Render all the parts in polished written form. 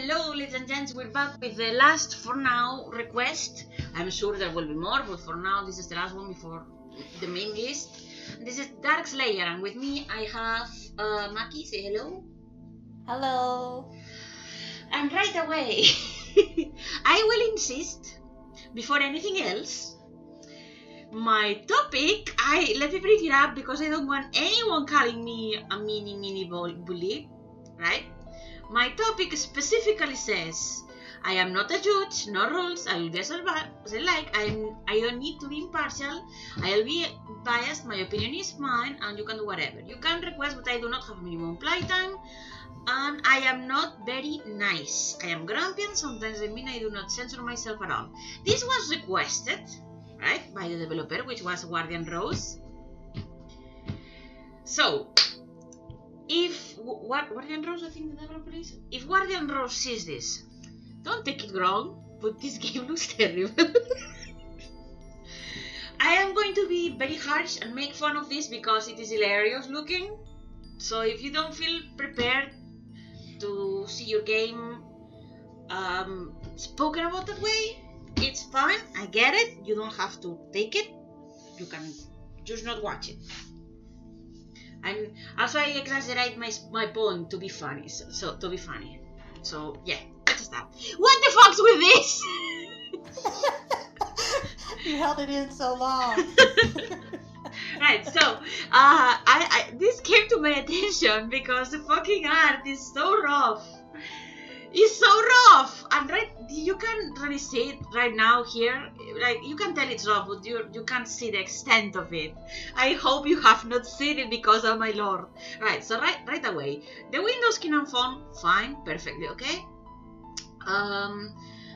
Hello, ladies and gents, we're back with the last, for now, request. I'm sure there will be more, but for now, this is the last one before the main list. This is Dark Slayer, and with me I have Maki. Say hello. Hello. And right away, I will insist, before anything else, my topic, let me bring it up because I don't want anyone calling me a mini bully, right? My topic specifically says, I am not a judge, no rules, I will be as I like, I don't need to be impartial, I'll be biased, my opinion is mine, and you can do whatever. You can request, but I do not have minimum playtime, and I am not very nice. I am grumpy, and sometimes I mean I do not censor myself at all. This was requested, right, by the developer, which was Guardian Rose. So, if Guardian Rose, I think the developer is. If Guardian Rose sees this, don't take it wrong, but this game looks terrible. I am going to be very harsh and make fun of this because it is hilarious looking. So if you don't feel prepared to see your game spoken about that way, it's fine. I get it. You don't have to take it. You can just not watch it. And also I exaggerate my point to be funny. So to be funny. So yeah, let's start. What the fuck's with this? You held it in so long. Right, so this came to my attention because the fucking art is so rough. It's so rough, and you can really see it right now here. Like you can tell it's rough, but you can't see the extent of it. I hope you have not seen it because of my lord. Right, so right away, the Windows key and font, fine, perfectly okay.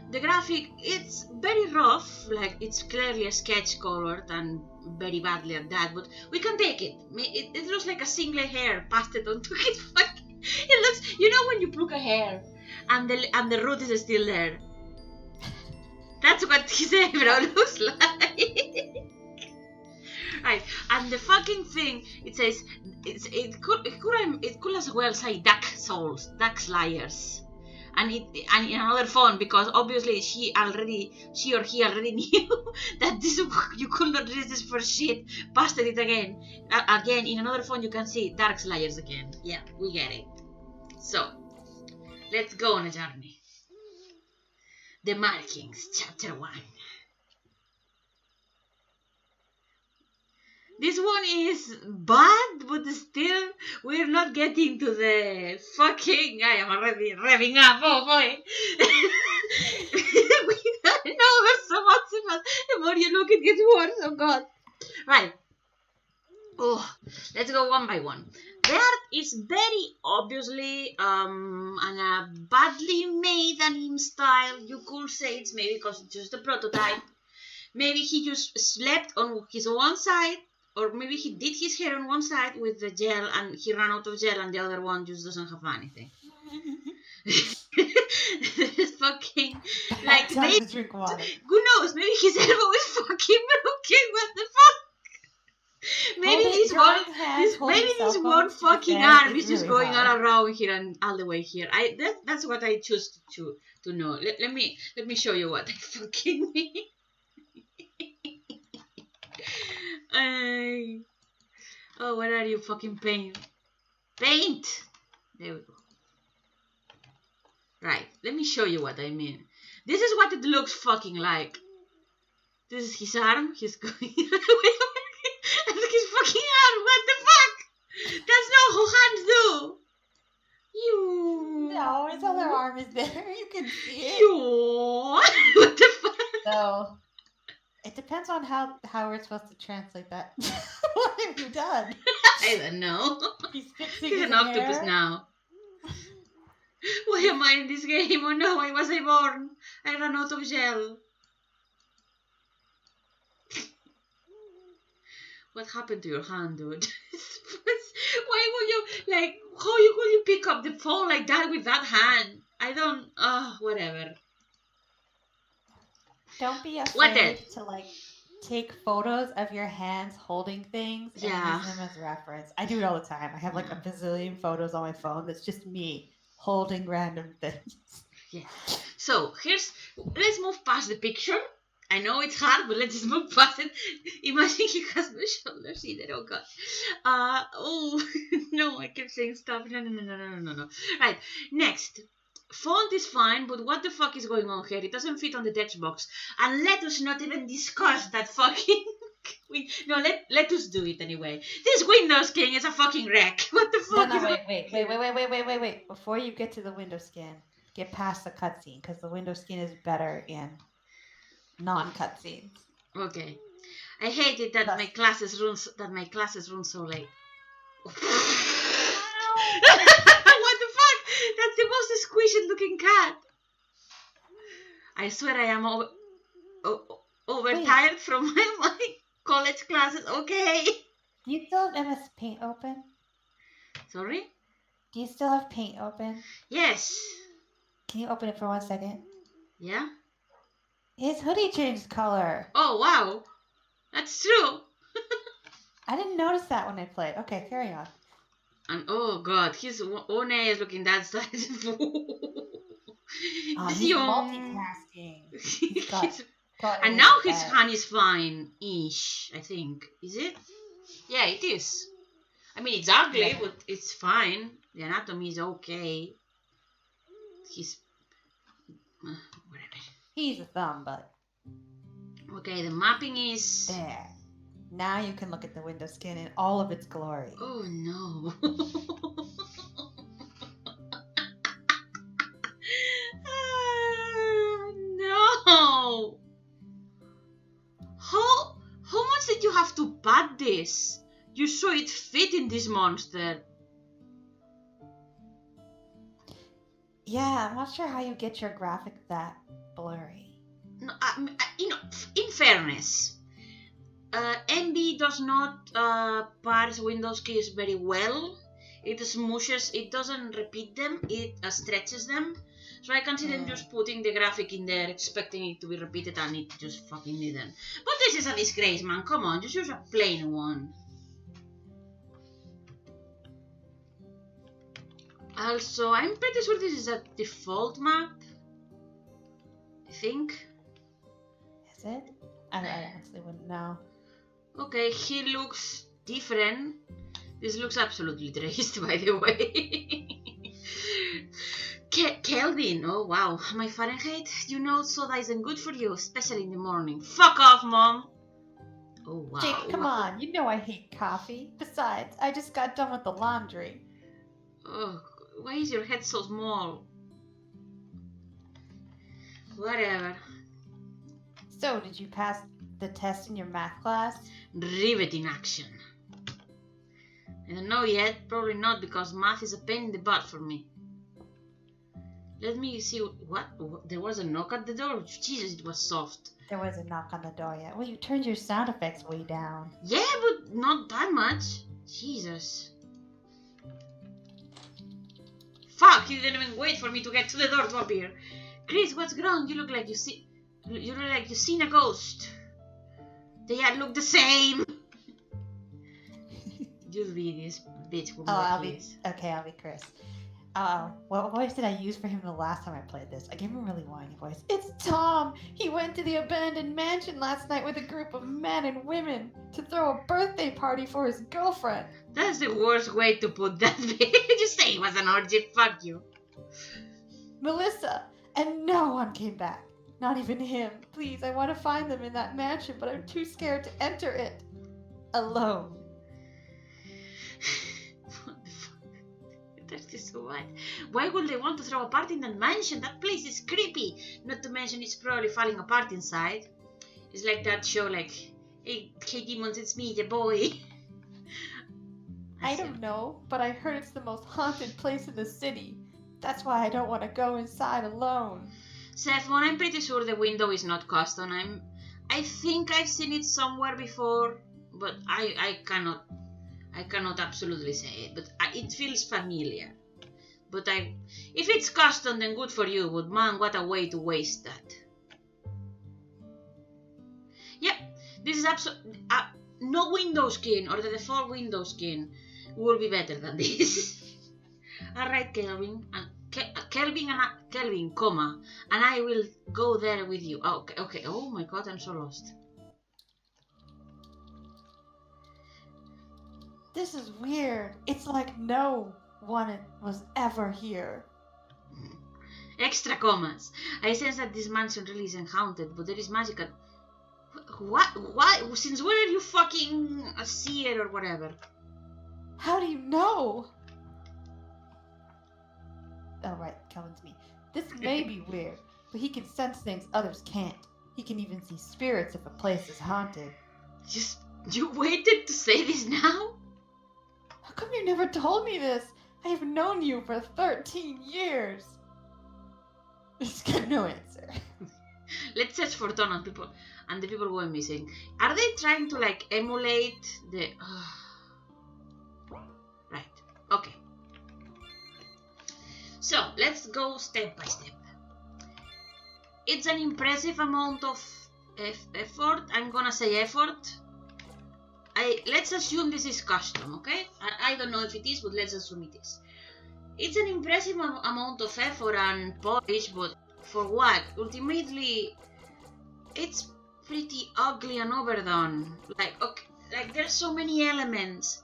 The graphic, it's very rough, like it's clearly a sketch colored and very badly at that, but we can take it. It looks like a single hair pasted onto it. It looks, you know when you pluck a hair and the root is still there. That's what his eyebrow looks like. Right, and the fucking thing, it says, it could as well say Dark Souls, Dark Slayers. And in another font, because obviously she or he already knew that this you could not read this for shit. Pasted it again in another font. You can see Dark Slayers again. Yeah, we get it. So let's go on a journey. The markings, chapter 1. This one is bad, but still, we're not getting to the fucking... I am already revving up, oh boy! No, there's so much. The more you look, it gets worse, oh god. Right. Oh, let's go one by one. The art is very obviously badly made anime style. You could say it's maybe because it's just a prototype. Maybe he just slept on his one side. Or maybe he did his hair on one side with the gel and he ran out of gel and the other one just doesn't have anything. It's fucking like maybe, drink water. Who knows? Maybe his elbow is fucking broken. What the fuck? Maybe this one fucking arm is just really going all around here and all the way here. That's what I choose to know. Let me show you what I fucking mean. Oh, where are you fucking paint? Paint! There we go. Right, let me show you what I mean. This is what it looks fucking like. This is his arm. He's going... Look his fucking arm. What the fuck? That's not how hands do. You... No, his other arm is there. You can see it. You... What the fuck? So... It depends on how we're supposed to translate that. What have you done? I don't know. He's He's an octopus now. Why am I in this game? Oh no, why was I born? I ran out of gel. What happened to your hand, dude? Why would you, like, how could you pick up the phone like that with that hand? I don't, whatever. Don't be afraid to like take photos of your hands holding things and use them as reference. I do it all the time. I have like a bazillion photos on my phone that's just me holding random things. Yeah. So let's move past the picture. I know it's hard, but let's just move past it. Imagine he has no shoulders either. Oh god. No, I kept saying stop. No. Right. Next. Font is fine, but what the fuck is going on here? It doesn't fit on the text box. And let us not even discuss that fucking... No, let us do it anyway. This window skin is a fucking wreck. What the fuck is... Wait. Before you get to the window skin, get past the cutscene, because the window skin is better in non-cutscenes. Okay. I hate it that my classes run so late. What the fuck? That's the most squishy looking cat. I swear I am overtired from my college classes. Okay. Do you still have MS Paint open? Sorry? Do you still have Paint open? Yes. Can you open it for 1 second? Yeah? His hoodie changed color. Oh, wow. That's true. I didn't notice that when I played. Okay, carry on. And oh god, his one eye is looking that size. He's multitasking. And now his hand is fine-ish, I think. Is it? Yeah, it is. I mean, it's ugly, but it's fine. The anatomy is okay. He's... whatever. He's a thumb, but... Okay, the mapping is... there. Now you can look at the window skin in all of its glory. Oh, no. No! How much did you have to pad this? You saw it fit in this monster. Yeah, I'm not sure how you get your graphic that blurry. No, in fairness, MB does not parse Windows keys very well. It smooshes, it doesn't repeat them, it stretches them. So I can see them just putting the graphic in there, expecting it to be repeated, and it just fucking didn't. But this is a disgrace, man. Come on, just use a plain one. Also, I'm pretty sure this is a default map. I think. Is it? I actually wouldn't know. Okay, he looks different. This looks absolutely traced, by the way. Kelvin, oh wow, my Fahrenheit, you know soda isn't good for you, especially in the morning. Fuck off, Mom! Oh wow. Jake, come on, you know I hate coffee. Besides, I just got done with the laundry. Oh, why is your head so small? Whatever. So, did you pass the test in your math class? Riveting action. I don't know yet, probably not, because math is a pain in the butt for me. Let me see what? There was a knock at the door? Jesus, it was soft. There was a knock on the door, yeah. Well, you turned your sound effects way down. Yeah, but not that much. Jesus. Fuck, he didn't even wait for me to get to the door to appear. Chris, what's wrong? You look like you've seen a ghost. They all look the same. Just be this bitch. I'll be Chris. What voice did I use for him the last time I played this? I gave him a really whiny voice. It's Tom! He went to the abandoned mansion last night with a group of men and women to throw a birthday party for his girlfriend. That's the worst way to put that. Just say it was an orgy. Fuck you. Melissa! And no one came back. Not even him. Please, I want to find them in that mansion, but I'm too scared to enter it. Alone. What the fuck? That is so what? Why would they want to throw a party in that mansion? That place is creepy. Not to mention it's probably falling apart inside. It's like that show, like, hey demons, it's me, the boy. I don't know, but I heard it's the most haunted place in the city. That's why I don't want to go inside alone. Sephon, I'm pretty sure the window is not custom. I think I've seen it somewhere before, but I cannot absolutely say it. But it feels familiar. But if it's custom, then good for you. But man, what a way to waste that. Yeah, this is absolutely no window skin or the default window skin will be better than this. All right, Kelvin. Kelvin, comma, and I will go there with you. Oh, okay. Oh my god, I'm so lost. This is weird. It's like no one was ever here. Extra commas. I sense that this mansion really isn't haunted, but there is magic at... What? Why? Since when are you fucking a seer or whatever? How do you know? Oh, right, Kelvin's me. This may be weird, but he can sense things others can't. He can even see spirits if a place is haunted. You waited to say this now? How come you never told me this? I have known you for 13 years. He's got no answer. Let's search for Don and people, and the people going missing. Are they trying to like emulate the... Right, okay. So, let's go step by step. It's an impressive amount of effort. I'm gonna say effort. Let's assume this is custom, okay? I don't know if it is, but let's assume it is. It's an impressive amount of effort and polish, but for what? Ultimately, it's pretty ugly and overdone. Like there's so many elements,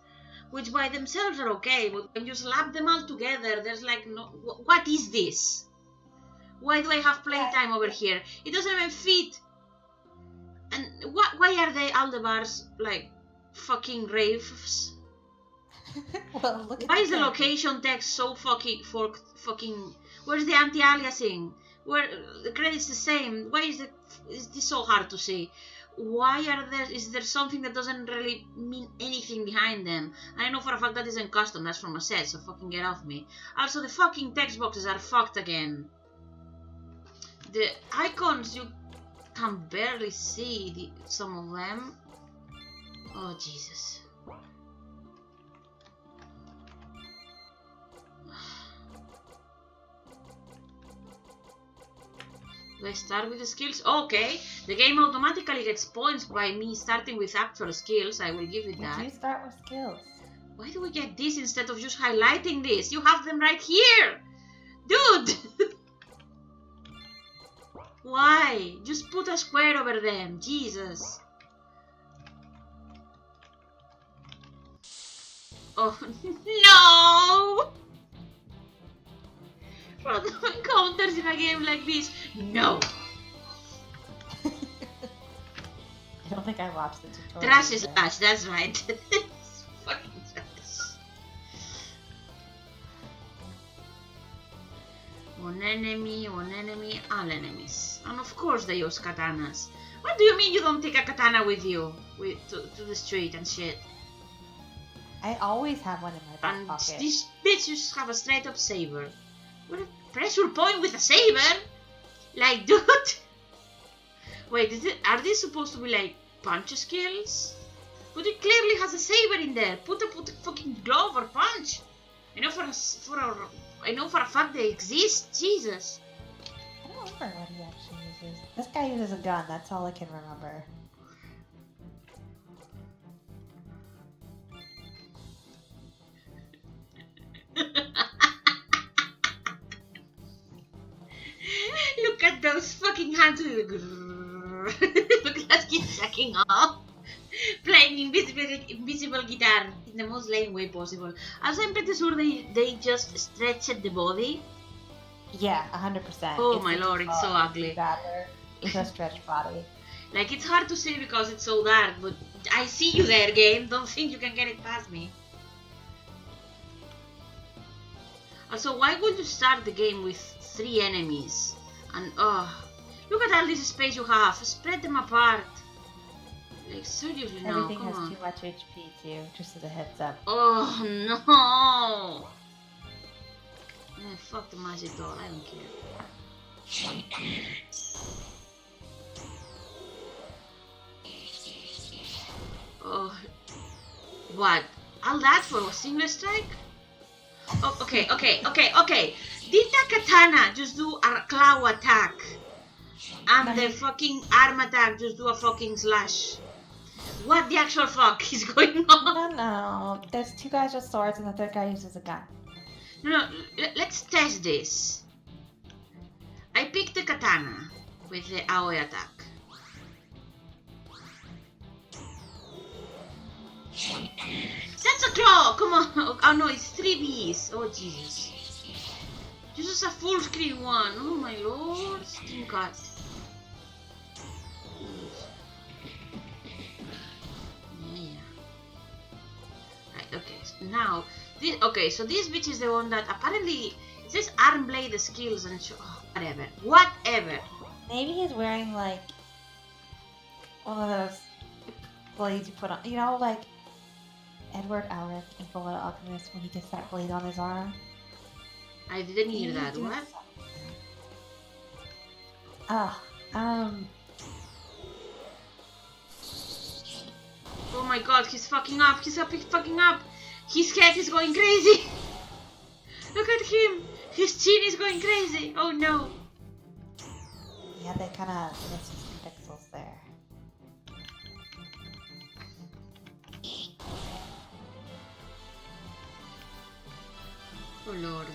which by themselves are okay, but when you slap them all together, there's like no. What is this? Why do I have playtime over here? It doesn't even fit. And why are they all the bars like fucking raves? Well, look at why is the location text so fucking? Where's the anti-aliasing? Where the credit's the same? Why is this so hard to see? Why are there? Is there something that doesn't really mean anything behind them? I know for a fact that isn't custom. That's from a set, so fucking get off me. Also, the fucking text boxes are fucked again. The icons, you can barely see some of them. Oh Jesus. Do I start with the skills? Okay, the game automatically gets points by me starting with actual skills. I will give it that. You start with skills. Why do we get this instead of just highlighting this? You have them right here! Dude! Why? Just put a square over them. Jesus. Oh, no! Random encounters in a game like this. No! I don't think I watched the tutorial. Trash is trash, that's right. Fucking trash. One enemy, all enemies. And of course they use katanas. What do you mean you don't take a katana with you? To the street and shit? I always have one in my back And pocket. this bitch just have a straight up saber. What a pressure point with a saber? Like, dude. Wait, are these supposed to be like punch skills? But it clearly has a saber in there. Put a fucking glove or punch. I know for a fact they exist. Jesus. I don't remember what he actually uses. This guy uses a gun. That's all I can remember. Look at those fucking hands. Look at that kid jacking off. Playing invisible guitar in the most lame way possible. Also, I'm pretty sure they just stretched the body. Yeah, 100%. Oh my lord, it's so ugly. It's a stretched body. Like, it's hard to see because it's so dark, but I see you there, game. Don't think you can get it past me. Also, why would you start the game with 3 enemies? And, look at all this space you have. Spread them apart. Like, seriously, no, Everything come has on. too much HP too, just as a heads up. Oh, no! Fuck the magic doll, I don't care. Oh, what? All that for a single strike? Oh, okay. Did the katana just do a claw attack? And the fucking arm attack just do a fucking slash? What the actual fuck is going on? No. There's 2 guys with swords and the 3rd guy uses a gun. No, let's test this. I picked the katana with the Aoi attack. That's a claw! Come on! Oh no, it's 3 Bs. Oh Jesus. This is a full screen one. Oh my lord. Steam cut. Yeah. Right, okay. So now, this, okay, so this bitch is the one that apparently it says arm blade skills and whatever. Whatever. Maybe he's wearing like one of those blades you put on, you know, like Edward Elric in Fullmetal Alchemist when he gets that blade on his arm. I didn't hear that. What? Oh my god, he's fucking up. He's fucking up. His head is going crazy. Look at him. His chin is going crazy. Oh no. Yeah, they kind of missed some pixels there. Oh lord.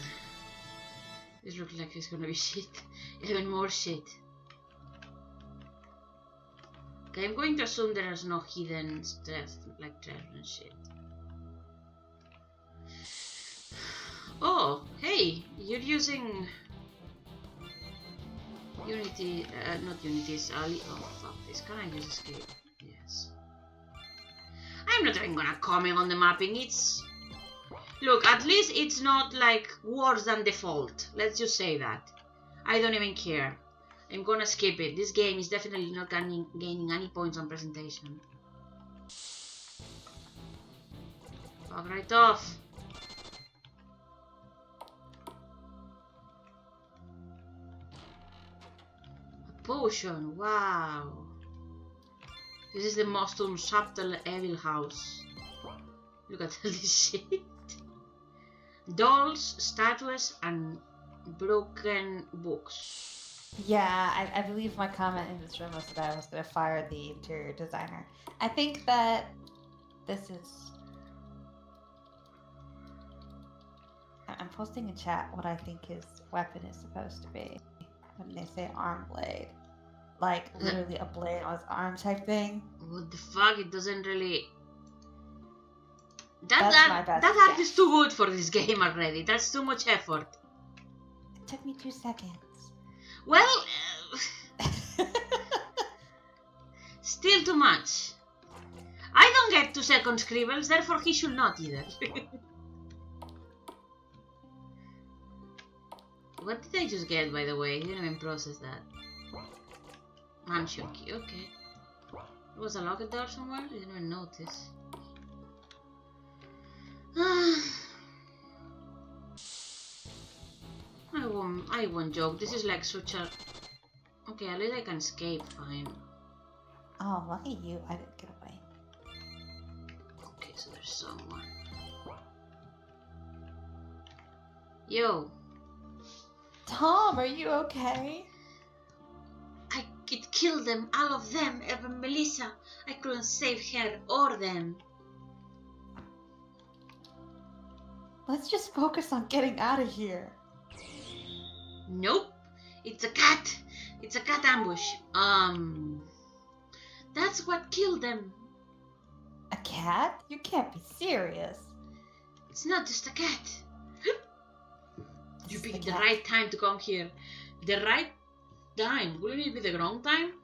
This looks like it's gonna be shit. Even more shit. Okay, I'm going to assume there's no hidden stuff like treasure and shit. Oh, hey, you're using Unity, not Unity's Ali. Oh fuck this, can I use escape? Yes. I'm not even gonna comment on the mapping, it's... Look, at least it's not like worse than default. Let's just say that. I don't even care. I'm gonna skip it. This game is definitely not gaining any points on presentation. Fuck right off. A potion, wow. This is the most unsubtle evil house. Look at all this shit. Dolls, statues, and broken books. Yeah, I believe my comment in this room was that I was going to fire the interior designer. I think that this is... I'm posting in chat what I think his weapon is supposed to be. When they say arm blade. Like, literally a blade on his arm type thing. What the fuck? It doesn't really... That art is too good for this game already. That's too much effort. It took me 2 seconds. Well, still too much. I don't get 2 second scribbles, therefore he should not either. What did I just get, by the way? I didn't even process that. Mansion key, okay. There was a locked door somewhere? I didn't even notice. I won't joke. This is like such a... Okay, at least I can escape, fine. Oh, lucky you. I didn't get away. Okay, so there's someone. Yo. Tom, are you okay? I could kill them, all of them, even Melissa. I couldn't save her or them. Let's just focus on getting out of here. Nope. It's a cat. It's a cat ambush. That's what killed them. A cat? You can't be serious. It's not just a cat. You picked the right time to come here. The right time. Wouldn't it be the wrong time?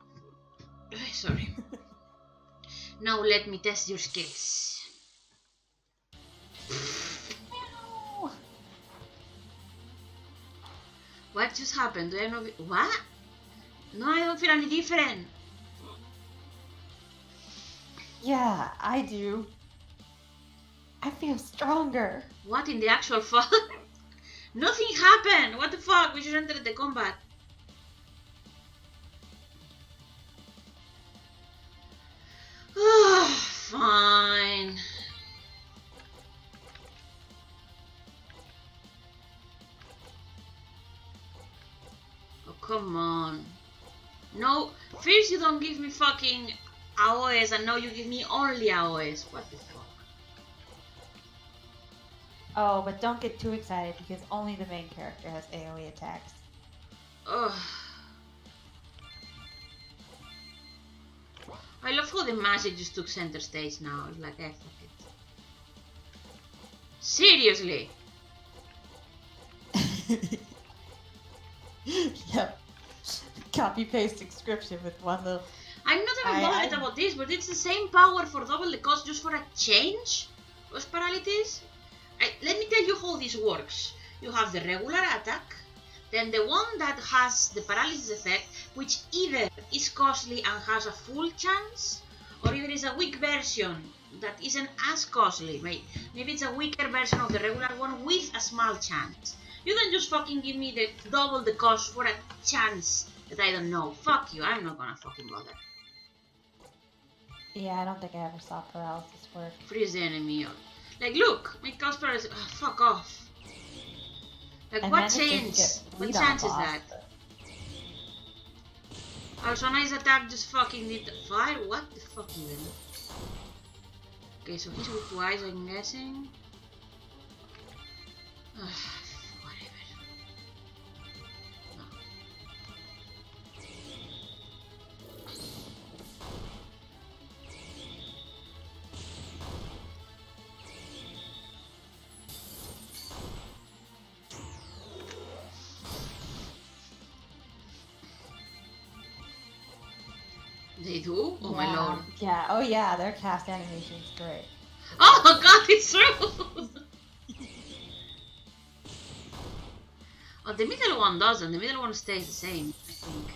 Sorry. Now let me test your skills. What just happened? Do I know? What? No, I don't feel any different. Yeah, I do. I feel stronger. What in the actual fuck? Nothing happened. What the fuck? We should enter the combat. Fine. Come on. No, first you don't give me fucking AOEs and now you give me only AOEs. What the fuck? Oh, but don't get too excited because only the main character has AoE attacks. Ugh. I love how the magic just took center stage now. It's like, fuck it. Seriously? Yep. Copy paste inscription with one little. I'm not even bothered about this, but it's the same power for double the cost just for a change of paralysis. Let me tell you how this works. You have the regular attack, then the one that has the paralysis effect, which either is costly and has a full chance, or either is a weak version that isn't as costly. Maybe it's a weaker version of the regular one with a small chance. You don't just fucking give me the double the cost for a chance that I don't know. Fuck you, I'm not gonna fucking bother. Yeah, I don't think I ever saw paralysis work. Freeze the enemy. Like, look, my cost paralysis. Oh, fuck off. Like, what chance? What chance is that? Also, nice attack just fucking did the fire. What the fuck even? Okay, so he's weak to ice, I'm guessing. Whatever. No. They do? Oh my lord. Yeah, oh yeah, their cast animation is great. Oh god, it's true! Oh, the middle one doesn't. The middle one stays the same, I think.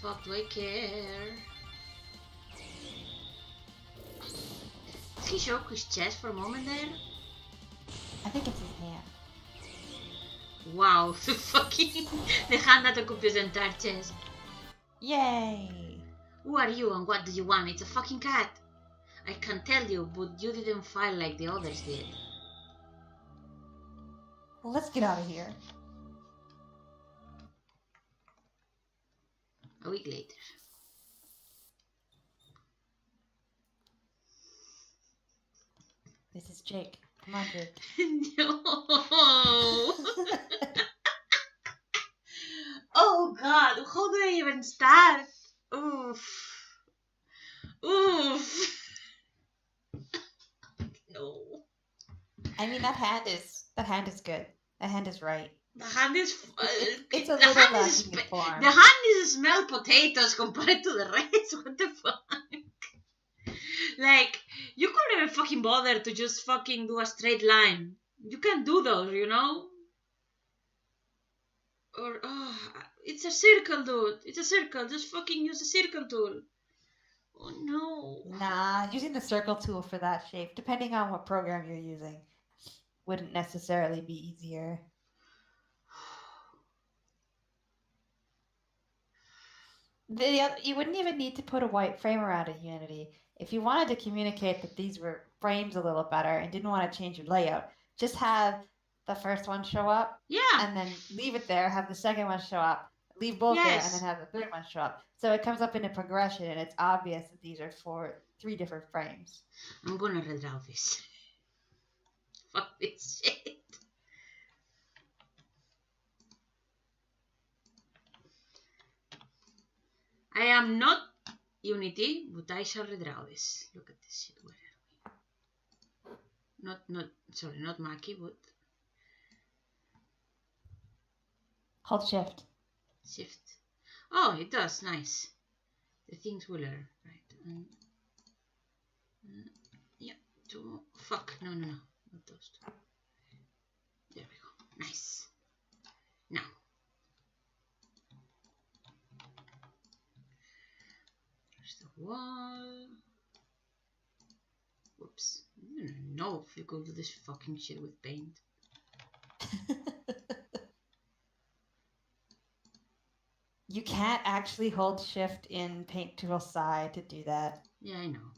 Fuck, do I care? Did he show his chest for a moment there? I think it's his hand. Wow, fucking the hand that occupies the entire chest. Yay! Who are you and what do you want? It's a fucking cat. I can tell you, but you didn't file like the others did. Well, let's get out of here. A week later. This is Jake. Come on, Jake. No. Oh god, how do I even start? Oof. Oof. No. I mean, that hand is good. That hand is right. The hand is. It's a little lacking in form. The hand is smell potatoes compared to the rest. What the fuck? Like, you couldn't even fucking bother to just fucking do a straight line. You can do those, you know? Or, it's a circle, dude. It's a circle. Just fucking use the circle tool. Oh no. Nah, using the circle tool for that shape, depending on what program you're using, wouldn't necessarily be easier. You wouldn't even need to put a white frame around a Unity. If you wanted to communicate that these were frames a little better and didn't want to change your layout, just have the first one show up. Yeah. And then leave it there, have the second one show up, leave both there, and then have the third one show up. So it comes up in a progression, and it's obvious that these are for 3 different frames. I'm gonna redraw this. Fuck this shit. I am not Unity, but I shall redraw this. Look at this shit. Where are we? Not Maki, but Hold shift. Shift. Oh, it does. Nice. The things will learn. Right. Yeah. Fuck. No. Not those two. There we go. Nice. Now. There's the wall. Whoops. I don't know if you could do this fucking shit with paint. You can't actually hold shift in Paint Tool side to do that. Yeah, I know.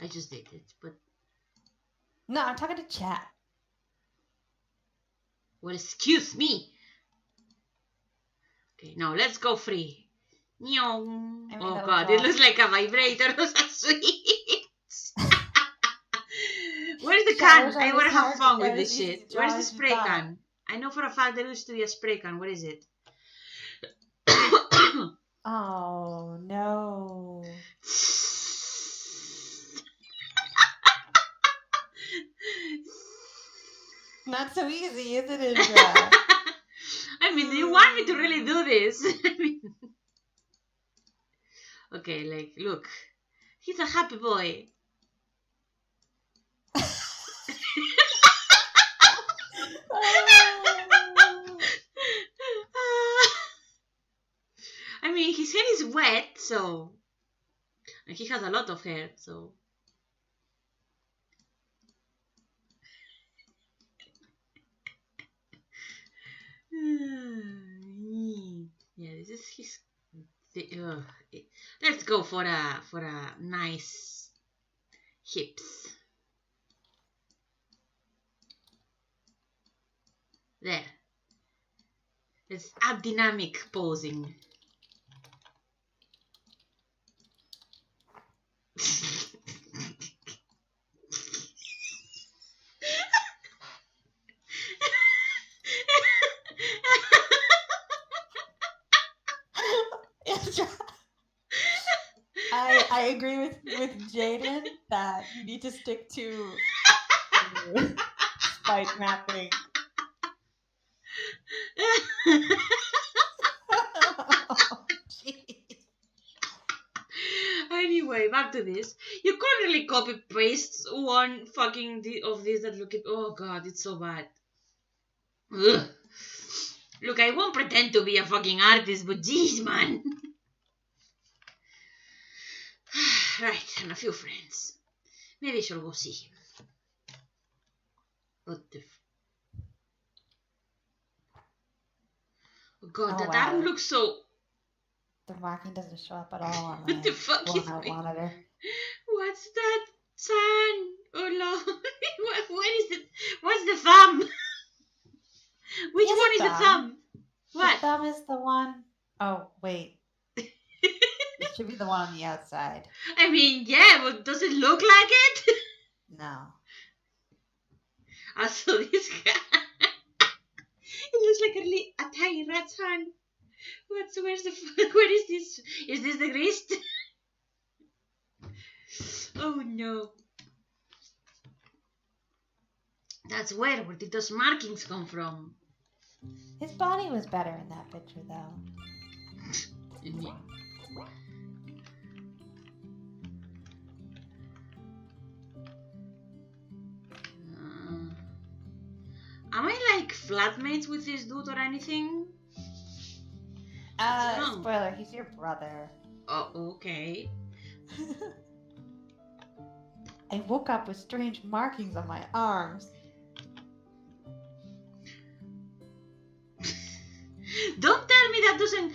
I just did it, but... No, I'm talking to chat. Well, excuse me. Okay, now let's go free. Nyong. I mean, Oh that god, was it looks like a vibrator or a switch. Where's the Showers can? are I want to as have hard fun to with get this as easy shit. to draw Where's the as you spray thought. can? I know for a fact there used to be a spray can. Where is it? Oh no. Not so easy, is it, Indra? I mean, do you want me to really do this? I mean, okay, like, look. He's a happy boy. I mean, his hair is wet, so... And he has a lot of hair, so... Yeah, this is his... Let's go for a nice hips. There. Let's add dynamic posing. I agree with Jaden that you need to stick to spike mapping. Anyway, back to this. You can't really copy paste one fucking of this that look at. Oh god, it's so bad. Ugh. Look, I won't pretend to be a fucking artist, but jeez, man. Right, and a few friends. Maybe I shall go see him. What the oh god, that wow. arm looks so... The marking doesn't show up at all on What the fuck is my monitor. What's that, son? Oh lord. What is it? What's the thumb? Which one is the thumb? What? The thumb is the one... Oh, wait. It should be the one on the outside. I mean, yeah, but does it look like it? No. Also, this guy... It looks like a tiny rat's hand. Where's the... Where is this? Is this the wrist? Oh no. That's where did those markings come from? His body was better in that picture, though. Am I like flatmates with this dude or anything? Spoiler, he's your brother. Oh, okay. I woke up with strange markings on my arms. Don't tell me that doesn't...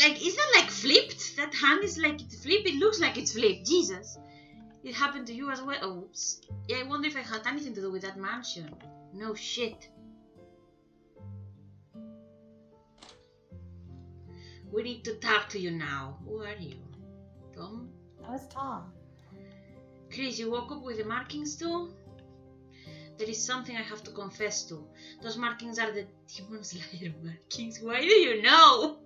Like, is that like flipped? That hand is like it's flipped? It looks like it's flipped. Jesus. It happened to you as well? Oops. Yeah, I wonder if I had anything to do with that mansion. No shit. We need to talk to you now. Who are you? Tom? That was Tom. Chris, you woke up with the markings too? There is something I have to confess to. Those markings are the Demon Slayer markings. Why do you know?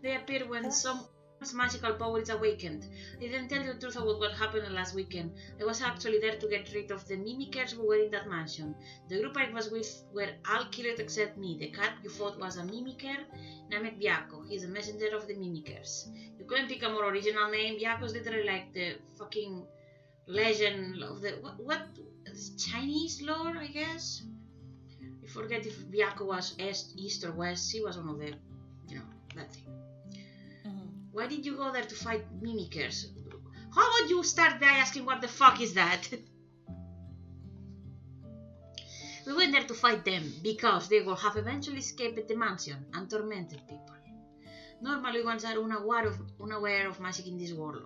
They appear when someone's magical power is awakened. I didn't tell you the truth about what happened last weekend. I was actually there to get rid of the mimickers who were in that mansion. The group I was with were all killed except me. The cat you fought was a mimicker. Named Biako. He's a messenger of the mimickers. You couldn't pick a more original name. Biako's literally like the fucking legend of the... What? Chinese lore, I guess? I forget if Biako was east or west. She was one of the... You know, that thing. Why did you go there to fight mimickers? How about you start by asking what the fuck is that? We went there to fight them because they will have eventually escaped the mansion and tormented people. Normally ones are unaware of magic in this world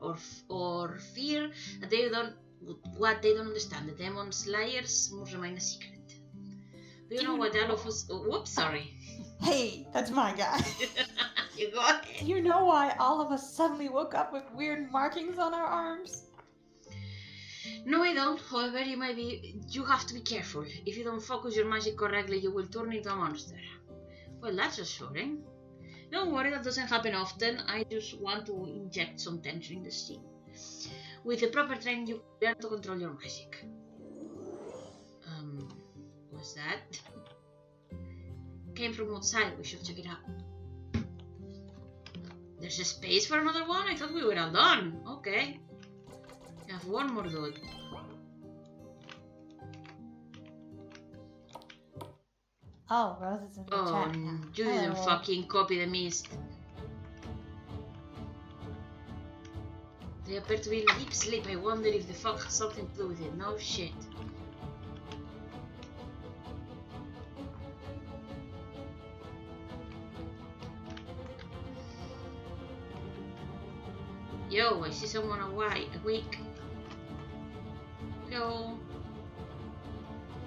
or fear that they don't understand. The demon slayers must remain a secret. Do you know what all of us... Oh, whoops, sorry. Hey, that's my guy. You go ahead. You know why all of us suddenly woke up with weird markings on our arms? No, I don't. However, you have to be careful. If you don't focus your magic correctly, you will turn into a monster. Well, that's assuring. Don't worry, that doesn't happen often. I just want to inject some tension in the scene. With the proper training, you learn to control your magic. What's that? Came from outside. We should check it out. There's a space for another one? I thought we were all done. Okay. I have one more dude. Oh, Rose is in the chat now. You didn't fucking copy the mist. They appear to be in deep sleep. I wonder if the fog has something to do with it. No shit. Yo, I see someone awake. Hello.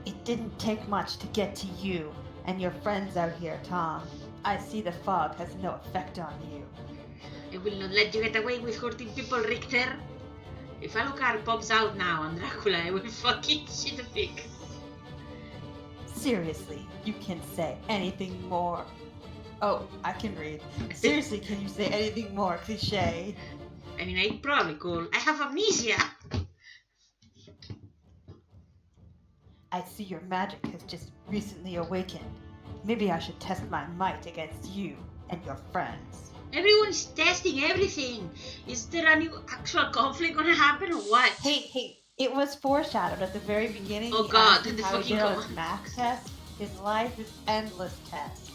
It didn't take much to get to you and your friends out here, Tom. I see the fog has no effect on you. I will not let you get away with hurting people, Richter. If Alucard pops out now on Dracula, I will fucking shit a pig. Seriously, you can say anything more. Oh, I can read. Seriously, can you say anything more cliche? I mean, I probably could. I have amnesia. I see your magic has just recently awakened. Maybe I should test my might against you and your friends. Everyone's testing everything. Is there a new actual conflict gonna happen or what? Hey, it was foreshadowed at the very beginning. Oh god, the fucking his math test. His life is endless test.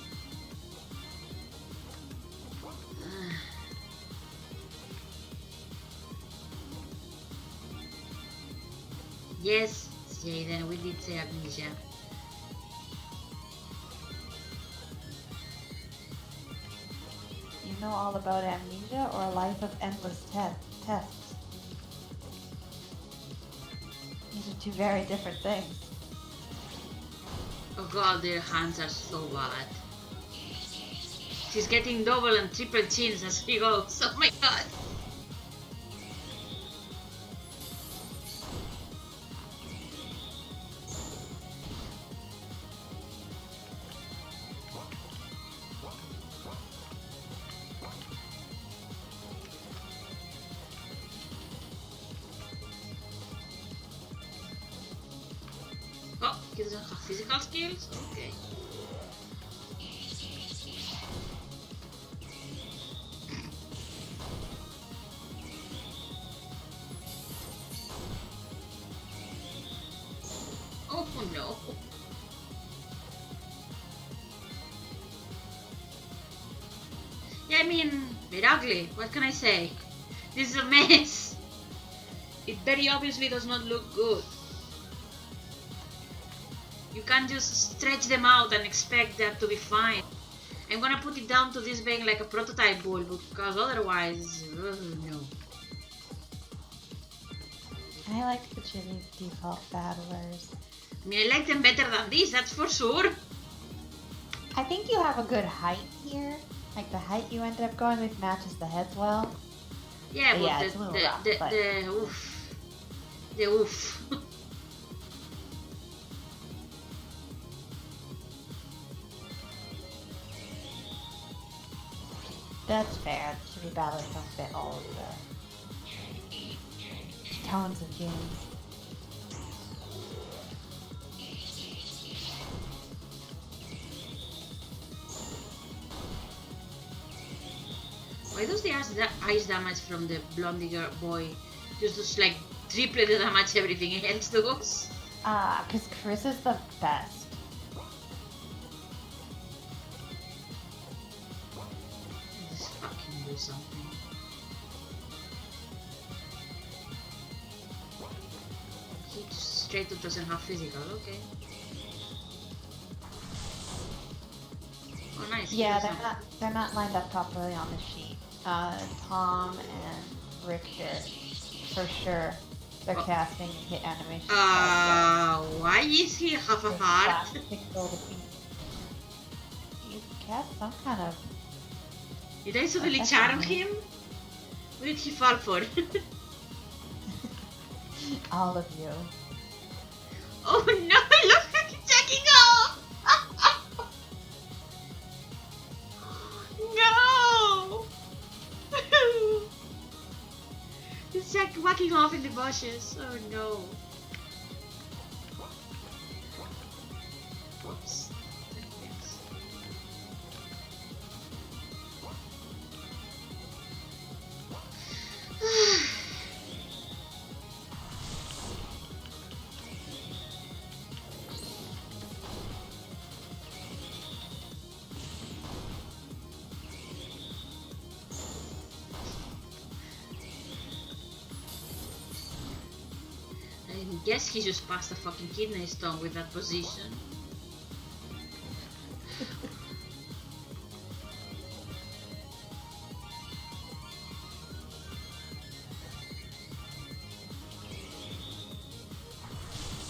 Yes, Jaden, we did say amnesia. You know all about amnesia or a life of endless tests? These are two very different things. Oh god, their hands are so bad. She's getting double and triple chins as she goes. Oh my god. Oh, he doesn't have physical skills? Okay. Oh no. Yeah, I mean, they're ugly. What can I say? This is a mess. It very obviously does not look good. You can't just stretch them out and expect that to be fine. I'm gonna put it down to this being like a prototype bull because otherwise, no. I like the Jimmy default battlers. I mean, I like them better than this, that's for sure. I think you have a good height here. Like the height you ended up going with matches the heads well. Yeah, but yeah, it's a little rough, but... the oof. The oof. That's fair. The Jimmy battlers don't fit all of the tones of Jimmy's. Why does the ice damage from the blondie girl boy just like triple the damage everything else does? Because Chris is the best. Just fucking do something. He just straight up doesn't have physical, okay. Oh nice. Yeah, they're not lined up properly on the sheet. Tom and Richter, for sure. They're casting hit animation. Why is he half a heart? You cast some kind of... Did I suddenly charm him? What did he fall for? All of you. Oh no, look, he's taking off! No! He's like walking off in the bushes. Oh no. Oops. I guess he just passed a fucking kidney stone with that position.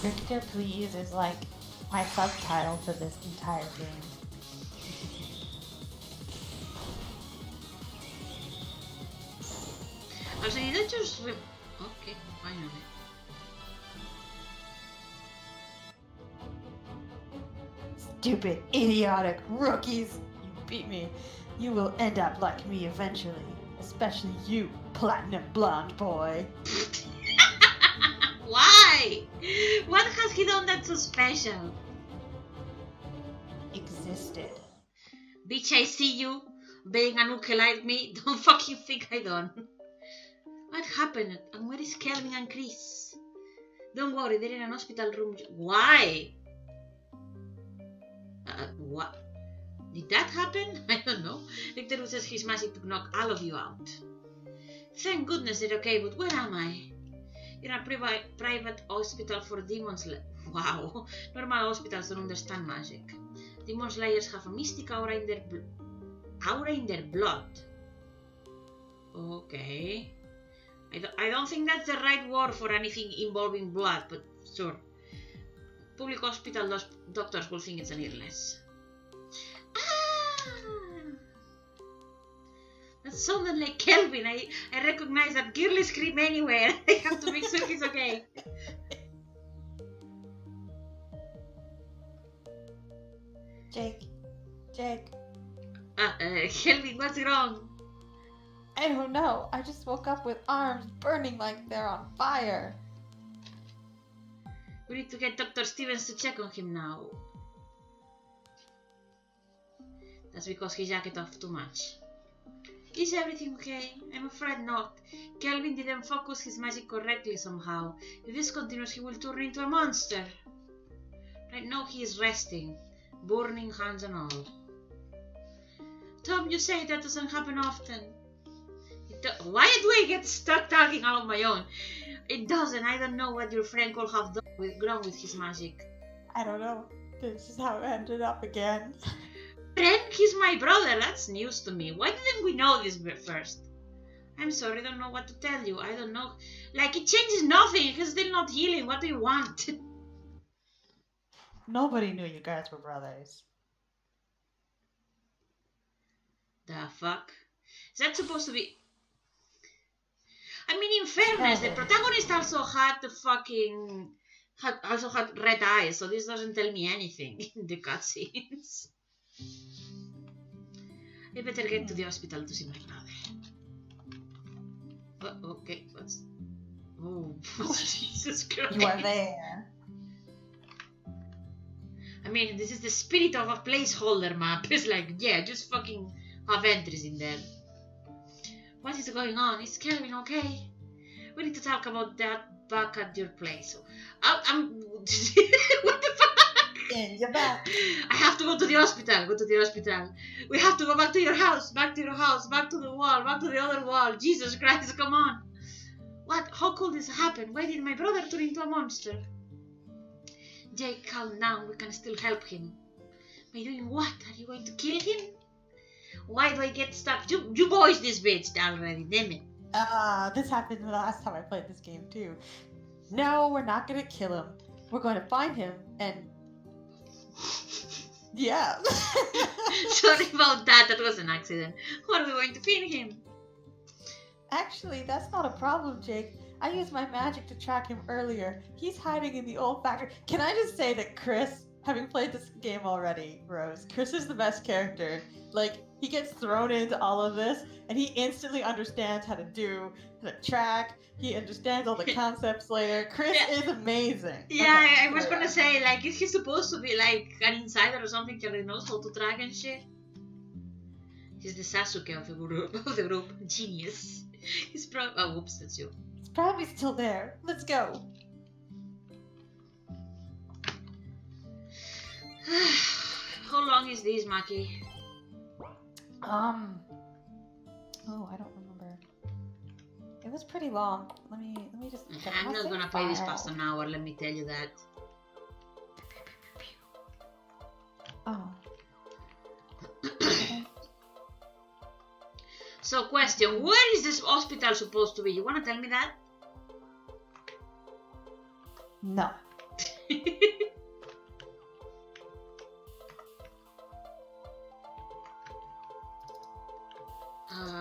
Victor, please is like my subtitle to this entire game. Also, you don't just okay, finally. Stupid, idiotic rookies! You beat me. You will end up like me eventually. Especially you, platinum blonde boy. Why? What has he done that's so special? Existed. Bitch, I see you being a nookie like me. Don't fucking think I don't. What happened? And where is Kelvin and Chris? Don't worry, they're in an hospital room. Why? What? Did that happen? I don't know. Victor uses his magic to knock all of you out. Thank goodness they're okay, but where am I? In a private hospital for demons. Wow. Normal hospitals don't understand magic. Demon slayers have a mystic aura in their blood. Okay. I don't think that's the right word for anything involving blood, but sure. Public hospital doctors will think it's an illness. Ah! That sounded like Kelvin. I recognize that girly scream anywhere. I have to make sure he's okay. Jake. Kelvin, what's wrong? I don't know. I just woke up with arms burning like they're on fire. We need to get Dr. Stevens to check on him now. That's because he jacked off too much. Is everything okay? I'm afraid not. Kelvin didn't focus his magic correctly somehow. If this continues, he will turn into a monster. Right now he is resting, burning hands and all. Tom, you say that doesn't happen often. Why do I get stuck talking all on my own? It doesn't. I don't know what your friend could have done with his magic. I don't know. This is how it ended up again. Friend? He's my brother. That's news to me. Why didn't we know this first? I'm sorry, I don't know what to tell you. I don't know. Like, it changes nothing. He's still not healing. What do you want? Nobody knew you guys were brothers. The fuck? Is that supposed to be... I mean, in fairness, the protagonist also had had red eyes, so this doesn't tell me anything in the cutscenes. I better get to the hospital to see my brother. Oh, okay, what's... Oh, Jesus Christ. You are there. I mean, this is the spirit of a placeholder map. It's like, yeah, just fucking have entries in there. What is going on? Is Kelvin okay? We need to talk about that back at your place. I'm... what the fuck? In your back. I have to go to the hospital. Go to the hospital. We have to go back to your house. Back to your house. Back to the wall. Back to the other wall. Jesus Christ, come on. What? How could this happen? Why did my brother turn into a monster? Jake, calm down. We can still help him. By doing what? Are you going to kill him? Why do I get stuck? You voiced this bitch already, damn it. This happened the last time I played this game too. No, we're not gonna kill him. We're going to find him and... Yeah. Sorry about that. That was an accident. What are we going to feed him? Actually, that's not a problem, Jake. I used my magic to track him earlier. He's hiding in the old factory. Can I just say that Chris, having played this game already, Rose, Chris is the best character. Like, he gets thrown into all of this, and he instantly understands how to track. He understands all the concepts later. Chris is amazing. Yeah, Okay, I was gonna say, like, is he supposed to be like an insider or something that knows how to track and shit? He's the Sasuke of the group. Genius. He's probably. Oh, whoops, that's you. It's probably still there. Let's go. How long is this, Maki? Oh, I don't remember. It was pretty long. Let me just. I'm not gonna play this past an hour. Let me tell you that. Oh. So, question: where is this hospital supposed to be? You wanna tell me that? No.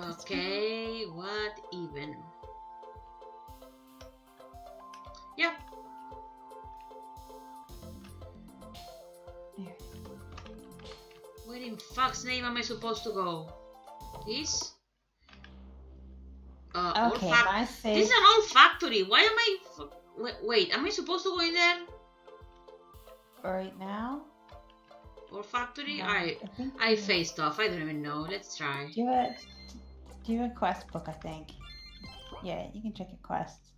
Okay, what even? Yeah. Where in fuck's name am I supposed to go? This? Okay, my safe. This is an old factory. Why am I? Wait, am I supposed to go in there? Right now? Or factory? No, I faced off. I don't even know. Let's try. Do you have a quest book, I think. Yeah, you can check your quests.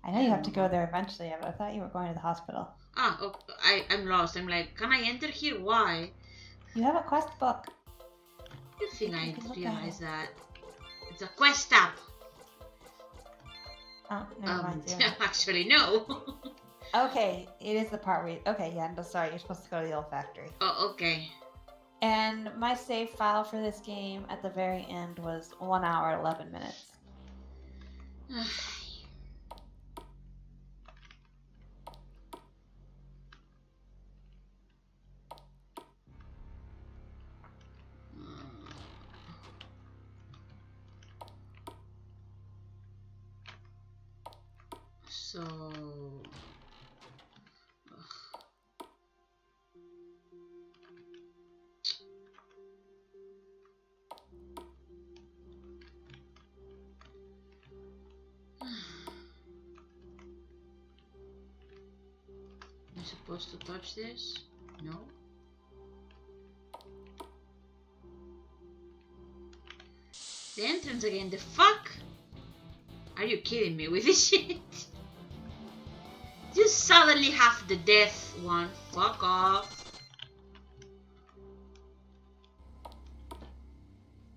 I know you have to go there eventually, but I thought you were going to the hospital. Ah, okay. I'm lost. I'm like, can I enter here? Why? You have a quest book. You think I realize that? It's a quest app. Oh, never mind. Actually, no. Okay, it is the part where okay, yeah, no, sorry, you're supposed to go to the old factory. Oh, okay. And my save file for this game at the very end was 1 hour, 11 minutes. So... Am I supposed to touch this? No? The entrance again, the fuck? Are you kidding me with this shit? You suddenly have the death one. Fuck off.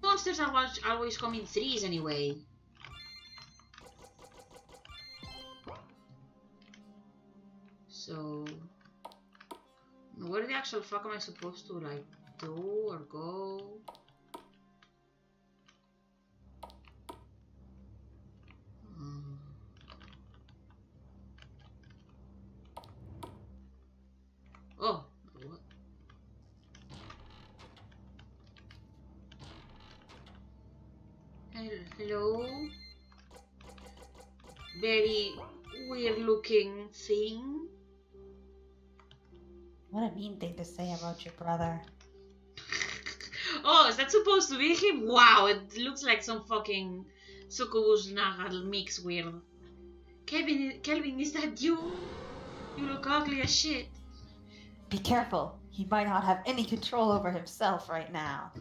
Monsters are always come in threes anyway. So... where the actual fuck am I supposed to, like, do or go? Oh, what? Hello? Very weird looking thing. What a mean thing to say about your brother. Oh, is that supposed to be him? Wow, it looks like some fucking succubus nagal mix weird. Kelvin, is that you? You look ugly as shit. Be careful. He might not have any control over himself right now.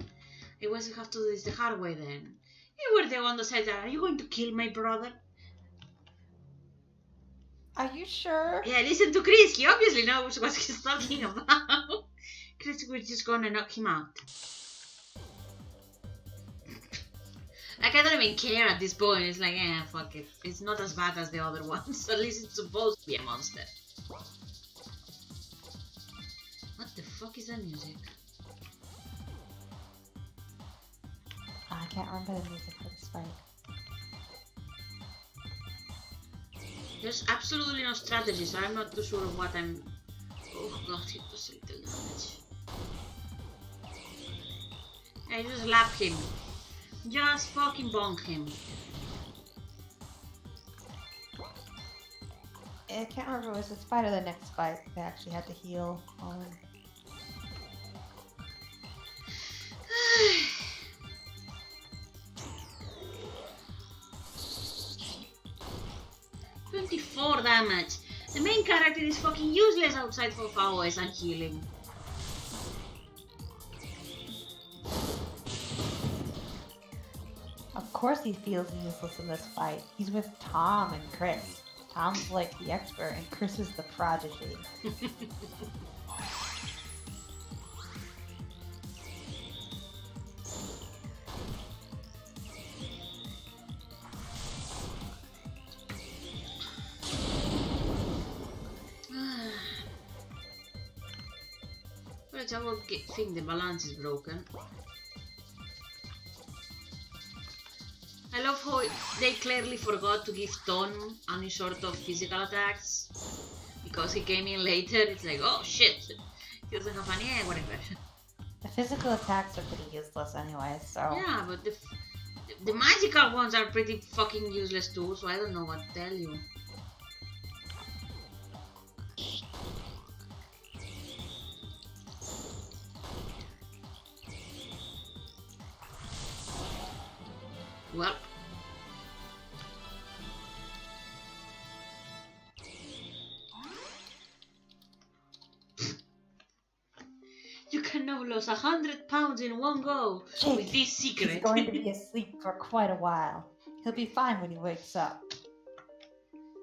I guess you have to do this the hard way then. You were the one that said that. Are you going to kill my brother? Are you sure? Yeah, listen to Chris. He obviously knows what he's talking about. Chris, we're just gonna knock him out. Like, I don't even care at this point. It's like, fuck it. It's not as bad as the other ones. At least it's supposed to be a monster. What the fuck is that music? I can't remember the music for this fight. There's absolutely no strategy, so I'm not too sure of what I'm... Oh god, it was a little damage. I just slap him. Just fucking bonk him. I can't remember if it was this fight or the next fight. They actually had to heal on. 24 damage. The main character is fucking useless outside for powers and healing. Of course he feels useless in this fight. He's with Tom and Chris. Tom's like the expert and Chris is the prodigy. But I would think the balance is broken. I love how they clearly forgot to give Tom any sort of physical attacks. Because he came in later, it's like, oh shit, he doesn't have any, whatever. The physical attacks are pretty useless anyway, so... Yeah, but the magical ones are pretty fucking useless too, so I don't know what to tell you. Well... You can now lose 100 pounds in one go Jake, with this secret. He's going to be asleep for quite a while. He'll be fine when he wakes up.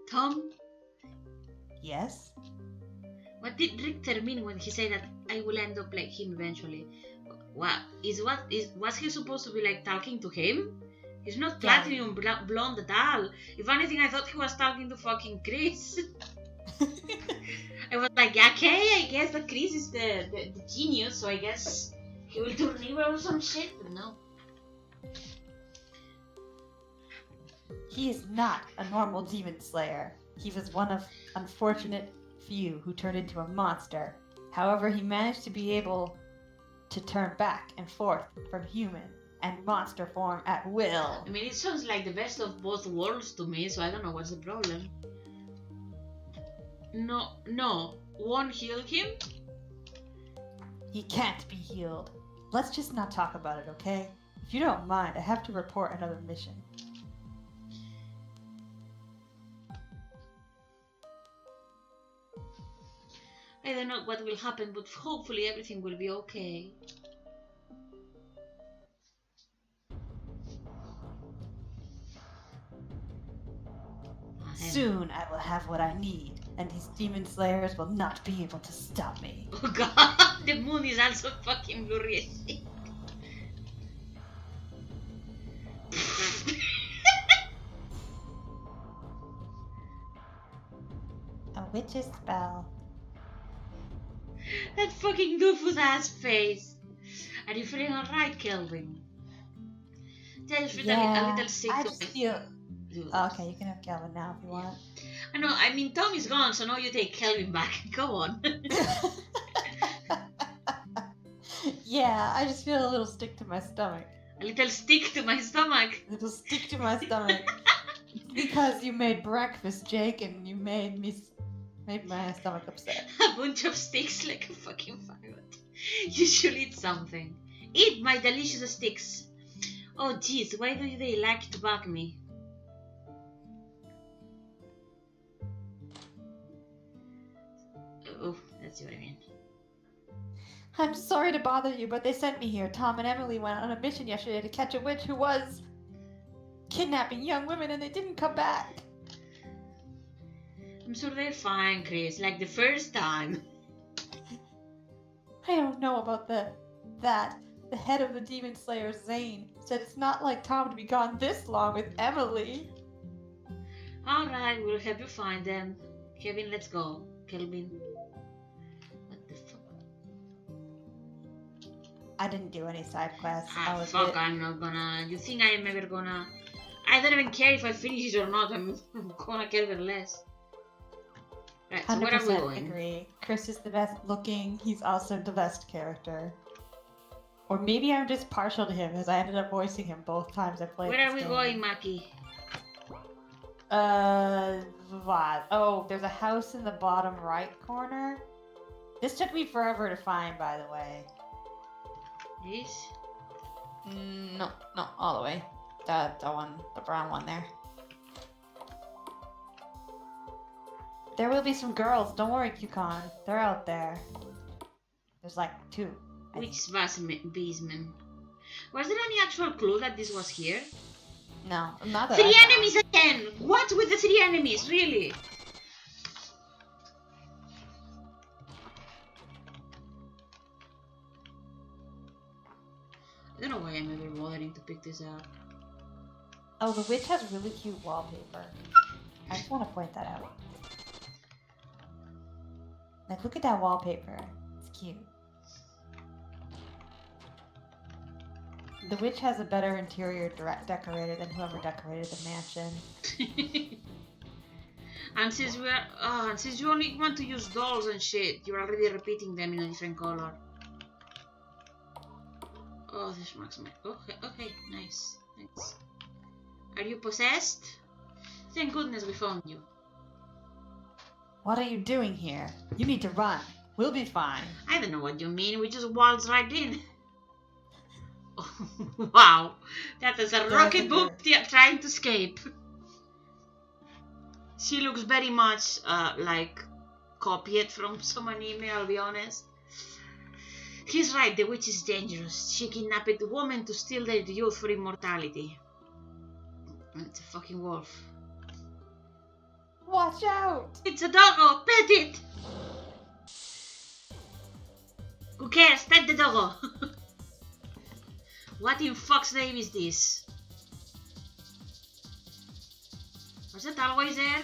Tom? Yes? What did Richter mean when he said that I will end up like him eventually? Was he supposed to be like talking to him? He's not platinum blonde at all. If anything, I thought he was talking to fucking Chris. I was like, okay, I guess that Chris is the genius, so I guess he will turn evil or some shit, but no. He is not a normal demon slayer. He was one of unfortunate few who turned into a monster. However, he managed to be able to turn back and forth from human and monster form at will. I mean, it sounds like the best of both worlds to me, so I don't know what's the problem. No, won't heal him? He can't be healed. Let's just not talk about it, okay? If you don't mind, I have to report another mission. I don't know what will happen, but hopefully everything will be okay. Soon I will have what I need, and these demon slayers will not be able to stop me. Oh god, the moon is also fucking blurry as shit. A witch's spell. That fucking doofus ass face. Are you feeling alright, Kelvin? Just with a little sick. I just feel... Oh, okay, you can have Kelvin now if you want. I know, I mean, Tom is gone, so now you take Kelvin back. Go on. Yeah, I just feel a little stick to my stomach. A little stick to my stomach. A little stick to my stomach. Because you made breakfast, Jake, and you made my stomach upset. A bunch of sticks like a fucking faggot. You should eat something. Eat my delicious sticks. Oh jeez, why do they like to bug me? Oh, that's what I mean. I'm sorry to bother you, but they sent me here. Tom and Emily went on a mission yesterday to catch a witch who was kidnapping young women, and they didn't come back. I'm sure they're fine, Chris, like the first time. I don't know about that. The head of the Demon Slayer, Zane, said it's not like Tom to be gone this long with Emily. Alright, we'll help you find them. Kevin, let's go. Kelvin. What the fuck? I didn't do any side quests. Fuck, I'm not gonna... You think I am ever gonna... I don't even care if I finish it or not. I'm gonna care less. Right, so where are we 100% going? agree. Chris is the best looking. He's also the best character. Or maybe I'm just partial to him, as I ended up voicing him both times I played. Where are we going, Maki? What? Oh, there's a house in the bottom right corner. This took me forever to find, by the way. This? No, all the way. The one, the brown one there. There will be some girls. Don't worry, Qcon. They're out there. There's like 2. Which basement? Was there any actual clue that this was here? No, not that 3 enemies again! What with the 3 enemies, really? I don't know why I'm ever bothering to pick this up. Oh, the witch has really cute wallpaper. I just want to point that out. Like, look at that wallpaper. It's cute. The witch has a better interior decorator than whoever decorated the mansion. And since since you only want to use dolls and shit, you're already repeating them in a different color. Oh, this marks my... Okay, nice. Thanks. Are you possessed? Thank goodness we found you. What are you doing here? You need to run. We'll be fine. I don't know what you mean. We just waltzed right in. Oh, wow. That is a rocket book trying to escape. She looks very much like copied from some anime, I'll be honest. He's right, the witch is dangerous. She kidnapped the woman to steal their youth for immortality. It's a fucking wolf. Watch out! It's a doggo! Pet it! Who cares? Pet the doggo! What in fuck's name is this? Was it always there?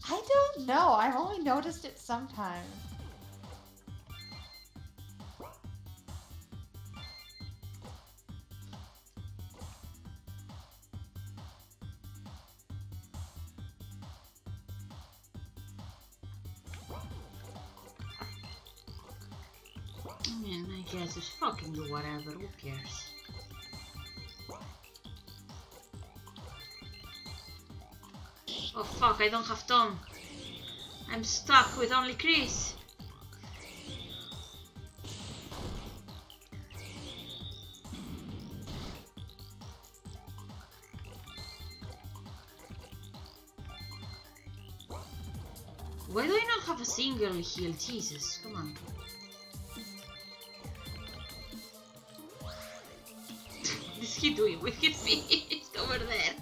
I don't know. I've only noticed it sometimes. Man, I guess just fucking do whatever, who cares? Oh fuck, I don't have Tom. I'm stuck with only Chris. Why do I not have a single heal? Jesus, come on. What is he doing with his feet over there?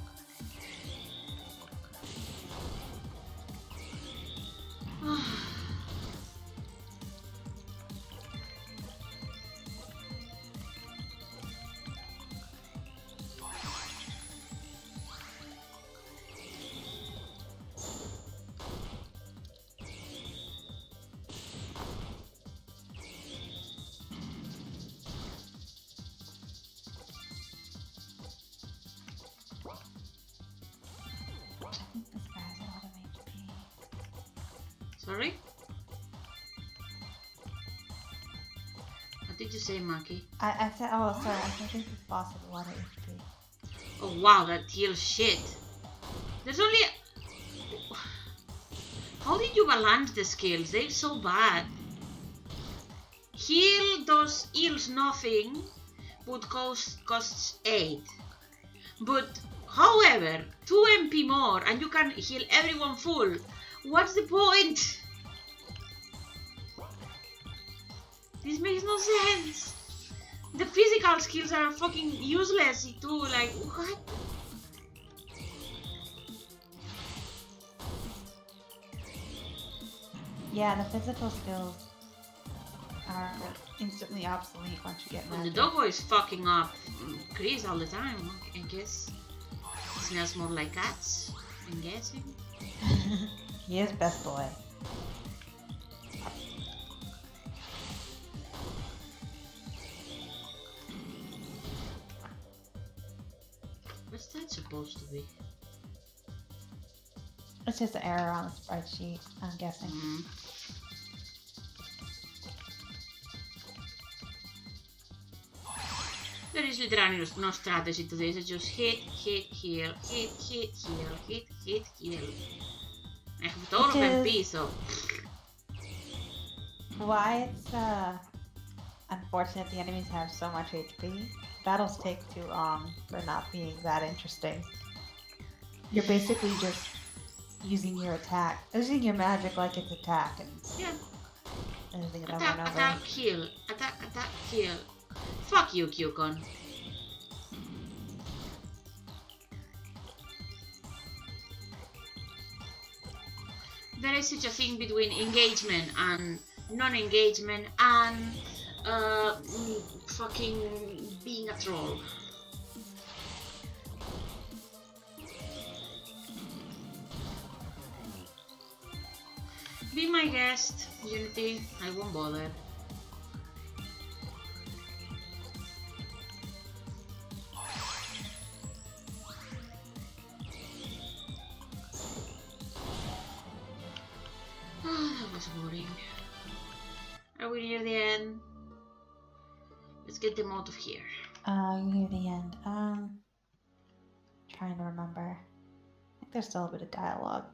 Sorry? What did you say, Maki? I said, oh, sorry, I think this boss has a lot of HP. Oh wow, that heals shit. There's only... How did you balance the skills? They're so bad. Heal heals nothing, but costs 8. But, however, 2 MP more and you can heal everyone full. What's the point? This makes no sense. The physical skills are fucking useless too, like, what? Yeah, the physical skills are instantly obsolete once you get And magic. the doggo is fucking up Chris all the time, I guess. It smells more like cats, I'm guessing. He is best boy. What's that supposed to be? It's just an error on the spreadsheet, I'm guessing. There is literally no strategy to this. It's just hit, heal, hit, heal, hit, heal. I have a ton of MP, so... Why it's unfortunate the enemies have so much HP. Battles take too long for not being that interesting. You're basically just using your attack, using your magic like it's attack, and yeah, anything attack, attack, heal, attack, heal. Fuck you, Q-Con. There is such a thing between engagement and non-engagement and fucking being a troll. Be my guest, Unity. I won't bother. That was boring. Are we near the end? Let's get them out of here. Near the end. Trying to remember. I think there's still a bit of dialogue.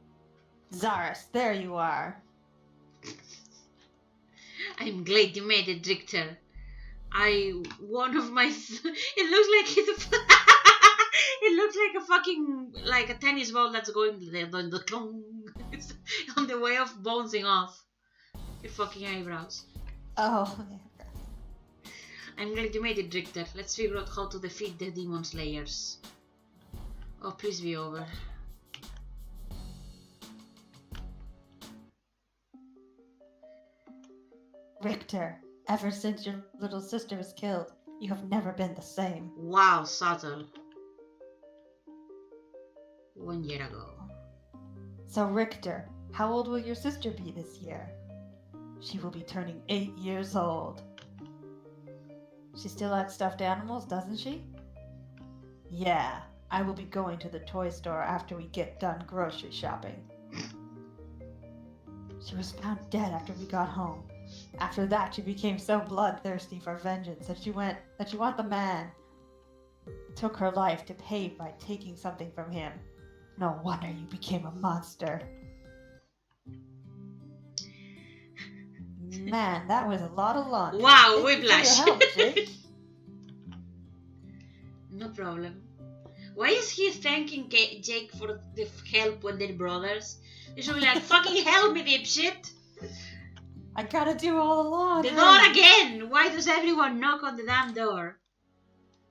Zaris, there you are. I'm glad you made it, Richter. One of my... it looks like it's a... it looks like a fucking... like a tennis ball that's going the clong. It's on the way of bouncing off your fucking eyebrows. Oh, yeah. I'm glad you made it, Richter. Let's figure out how to defeat the demon slayers. Oh, please be over. Richter, ever since your little sister was killed, you have never been the same. Wow, subtle. 1 year ago. So Richter, how old will your sister be this year? She will be turning 8 years old. She still likes stuffed animals, doesn't she? Yeah, I will be going to the toy store after we get done grocery shopping. She was found dead after we got home. After that, she became so bloodthirsty for vengeance that she want the man took her life to pay by taking something from him. No wonder you became a monster. Man, that was a lot of laundry. Wow, whiplash. Help, Jake. No problem. Why is he thanking Jake for the help when they're brothers? They should be like, fucking help me, dipshit. I gotta do all the laundry. The door again! Why does everyone knock on the damn door?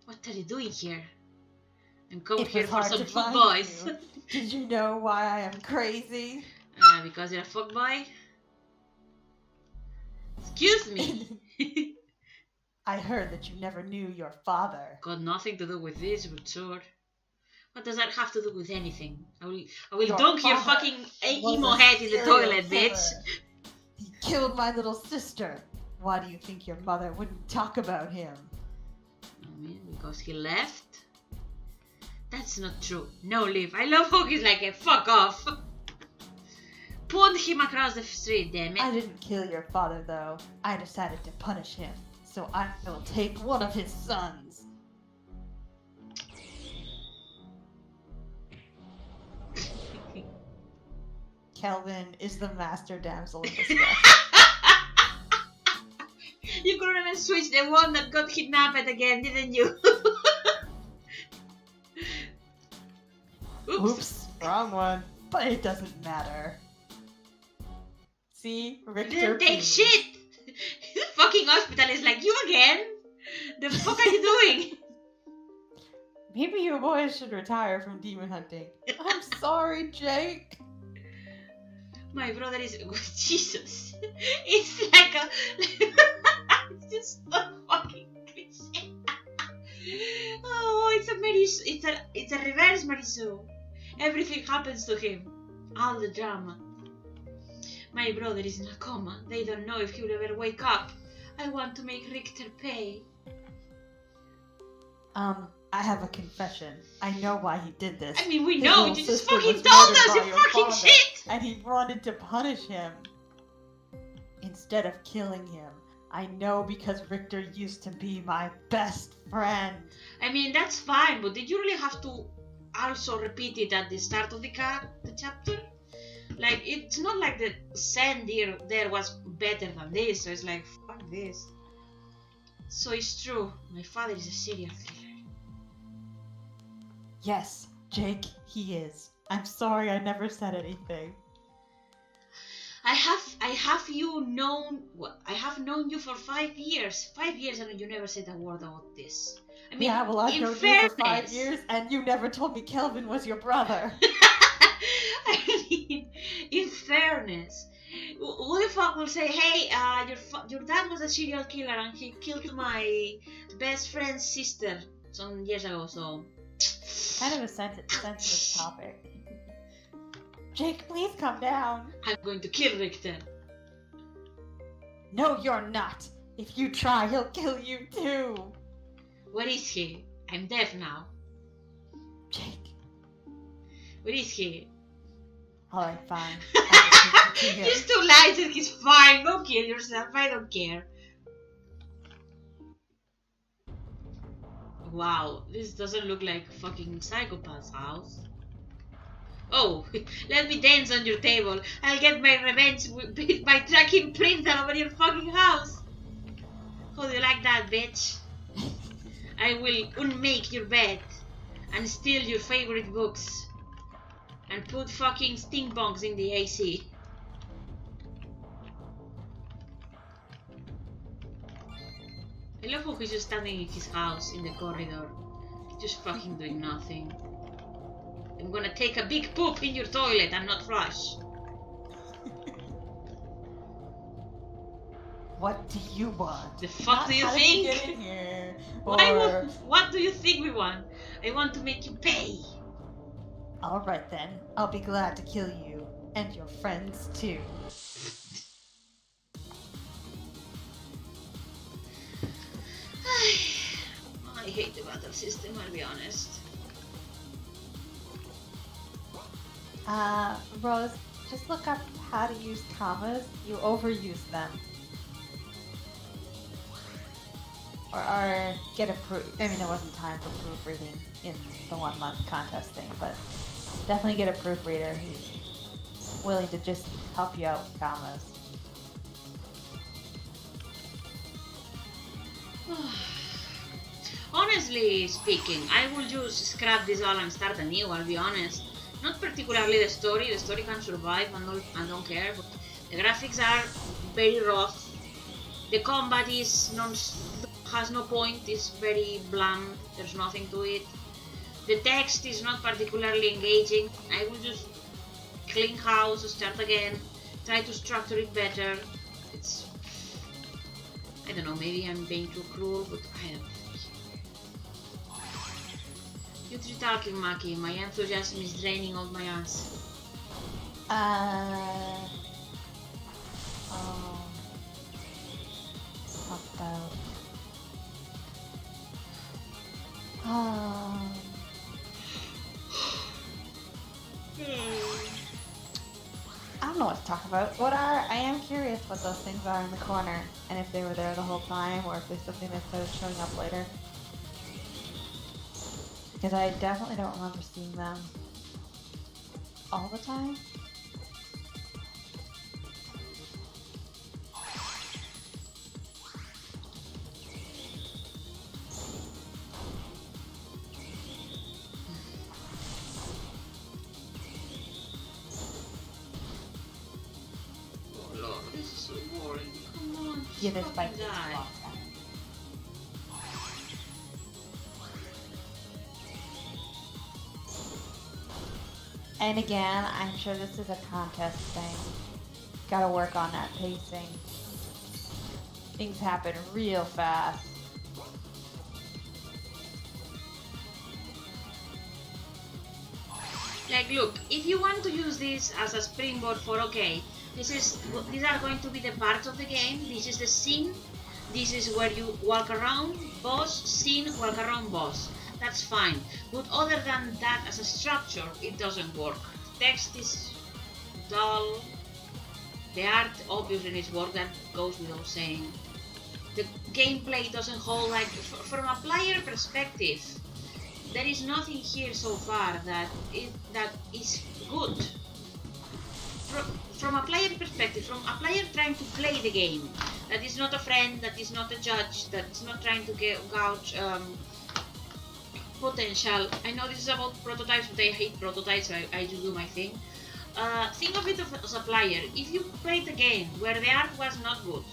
What are you doing here? I'm coming here for some food boys. Did you know why I am crazy? Because you're a fuckboy? Excuse me. I heard that you never knew your father. Got nothing to do with this, but sure. What does that have to do with anything? I will Your dunk your father fucking emo head in the toilet, bitch. He killed my little sister. Why do you think your mother wouldn't talk about him? I mean, because he left? That's not true. No, Liv. I love how he's like a fuck off. Pulled him across the street, damn it. I didn't kill your father, though. I decided to punish him. So I will take one of his sons. Kelvin is the master damsel in distress. You couldn't even switch the one that got kidnapped again, didn't you? Oops, wrong one. But it doesn't matter. See, Richter Didn't take peed. shit. The fucking hospital is like, you again? The fuck are you doing? Maybe you boys should retire from demon hunting. I'm sorry, Jake. My brother is Jesus. It's like a it's just so fucking cliche. Oh, it's a reverse Marisol. Everything happens to him. All the drama. My brother is in a coma. They don't know if he will ever wake up. I want to make Richter pay. I have a confession. I know why he did this. I mean, we His know, little you just sister fucking was told murdered us, by you your fucking father, shit! And he wanted to punish him. Instead of killing him. I know because Richter used to be my best friend. I mean, that's fine, but did you really have to also repeat it at the start of the chapter? Like, it's not like the sand there was better than this, so it's like, fuck this. So it's true, my father is a serial killer. Yes, Jake, he is. I'm sorry I never said anything. I have known you for 5 years. 5 years and you never said a word about this. I mean, yeah, well, I've in known fairness, you for 5 years, and you never told me Kelvin was your brother. I mean, in fairness, who the fuck will say, hey, your dad was a serial killer and he killed my best friend's sister some years ago, so... Kind of a sensitive topic. Jake, please come down. I'm going to kill Richter. No, you're not. If you try, he'll kill you too. Where is he? I'm deaf now. Jake. Where is he? Alright, fine. Just two lies and he's fine. Go kill yourself. I don't care. Wow, this doesn't look like fucking psychopath's house. Oh, let me dance on your table. I'll get my revenge by tracking prints all over your fucking house. How do you like that, bitch? I will unmake your bed and steal your favorite books and put fucking stink bombs in the AC. I love how he's just standing in his house in the corridor, just fucking doing nothing. I'm gonna take a big poop in your toilet and not flush. What do you want? The fuck do you How think? Did you get in here? What do you think we want? I want to make you pay. Alright then, I'll be glad to kill you. And your friends too. I hate the battle system, I'll be honest. Rose, just look up how to use commas. You overuse them. Or get approved. I mean, there wasn't time for proofreading in the 1 month contest thing, but definitely get a proofreader who's willing to just help you out with commas. Honestly speaking, I will just scrap this all and start anew, I'll be honest. Not particularly the story can survive and I don't care, but the graphics are very rough. The combat has no point, it's very bland, there's nothing to it. The text is not particularly engaging. I will just clean house, start again, try to structure it better. It's... I don't know, maybe I'm being too cruel, but I don't know. You three talking, Maki. My enthusiasm is draining all my ass. About... I don't know what to talk about. I am curious what those things are in the corner, and if they were there the whole time, or if there's something that started showing up later. Because I definitely don't remember seeing them all the time. Oh Lord, this is so boring. Come on, Yeah, this fucking fight takes a die. long time. And again, I'm sure this is a contest thing. Gotta work on that pacing. Things happen real fast. Like, look, if you want to use this as a springboard for, okay, these are going to be the parts of the game, this is the scene, this is where you walk around, boss, scene, walk around, boss. that's fine. But other than that, as a structure, it doesn't work. The text is dull. The art obviously needs work, that goes without saying. The gameplay doesn't hold, like, from a player perspective, there is nothing here so far that is good. From a player perspective, from a player trying to play the game, that is not a friend, that is not a judge, that is not trying to gouge potential. I know this is about prototypes, but I hate prototypes, I just do my thing. Think of it as a player. If you played the game where the art was not good,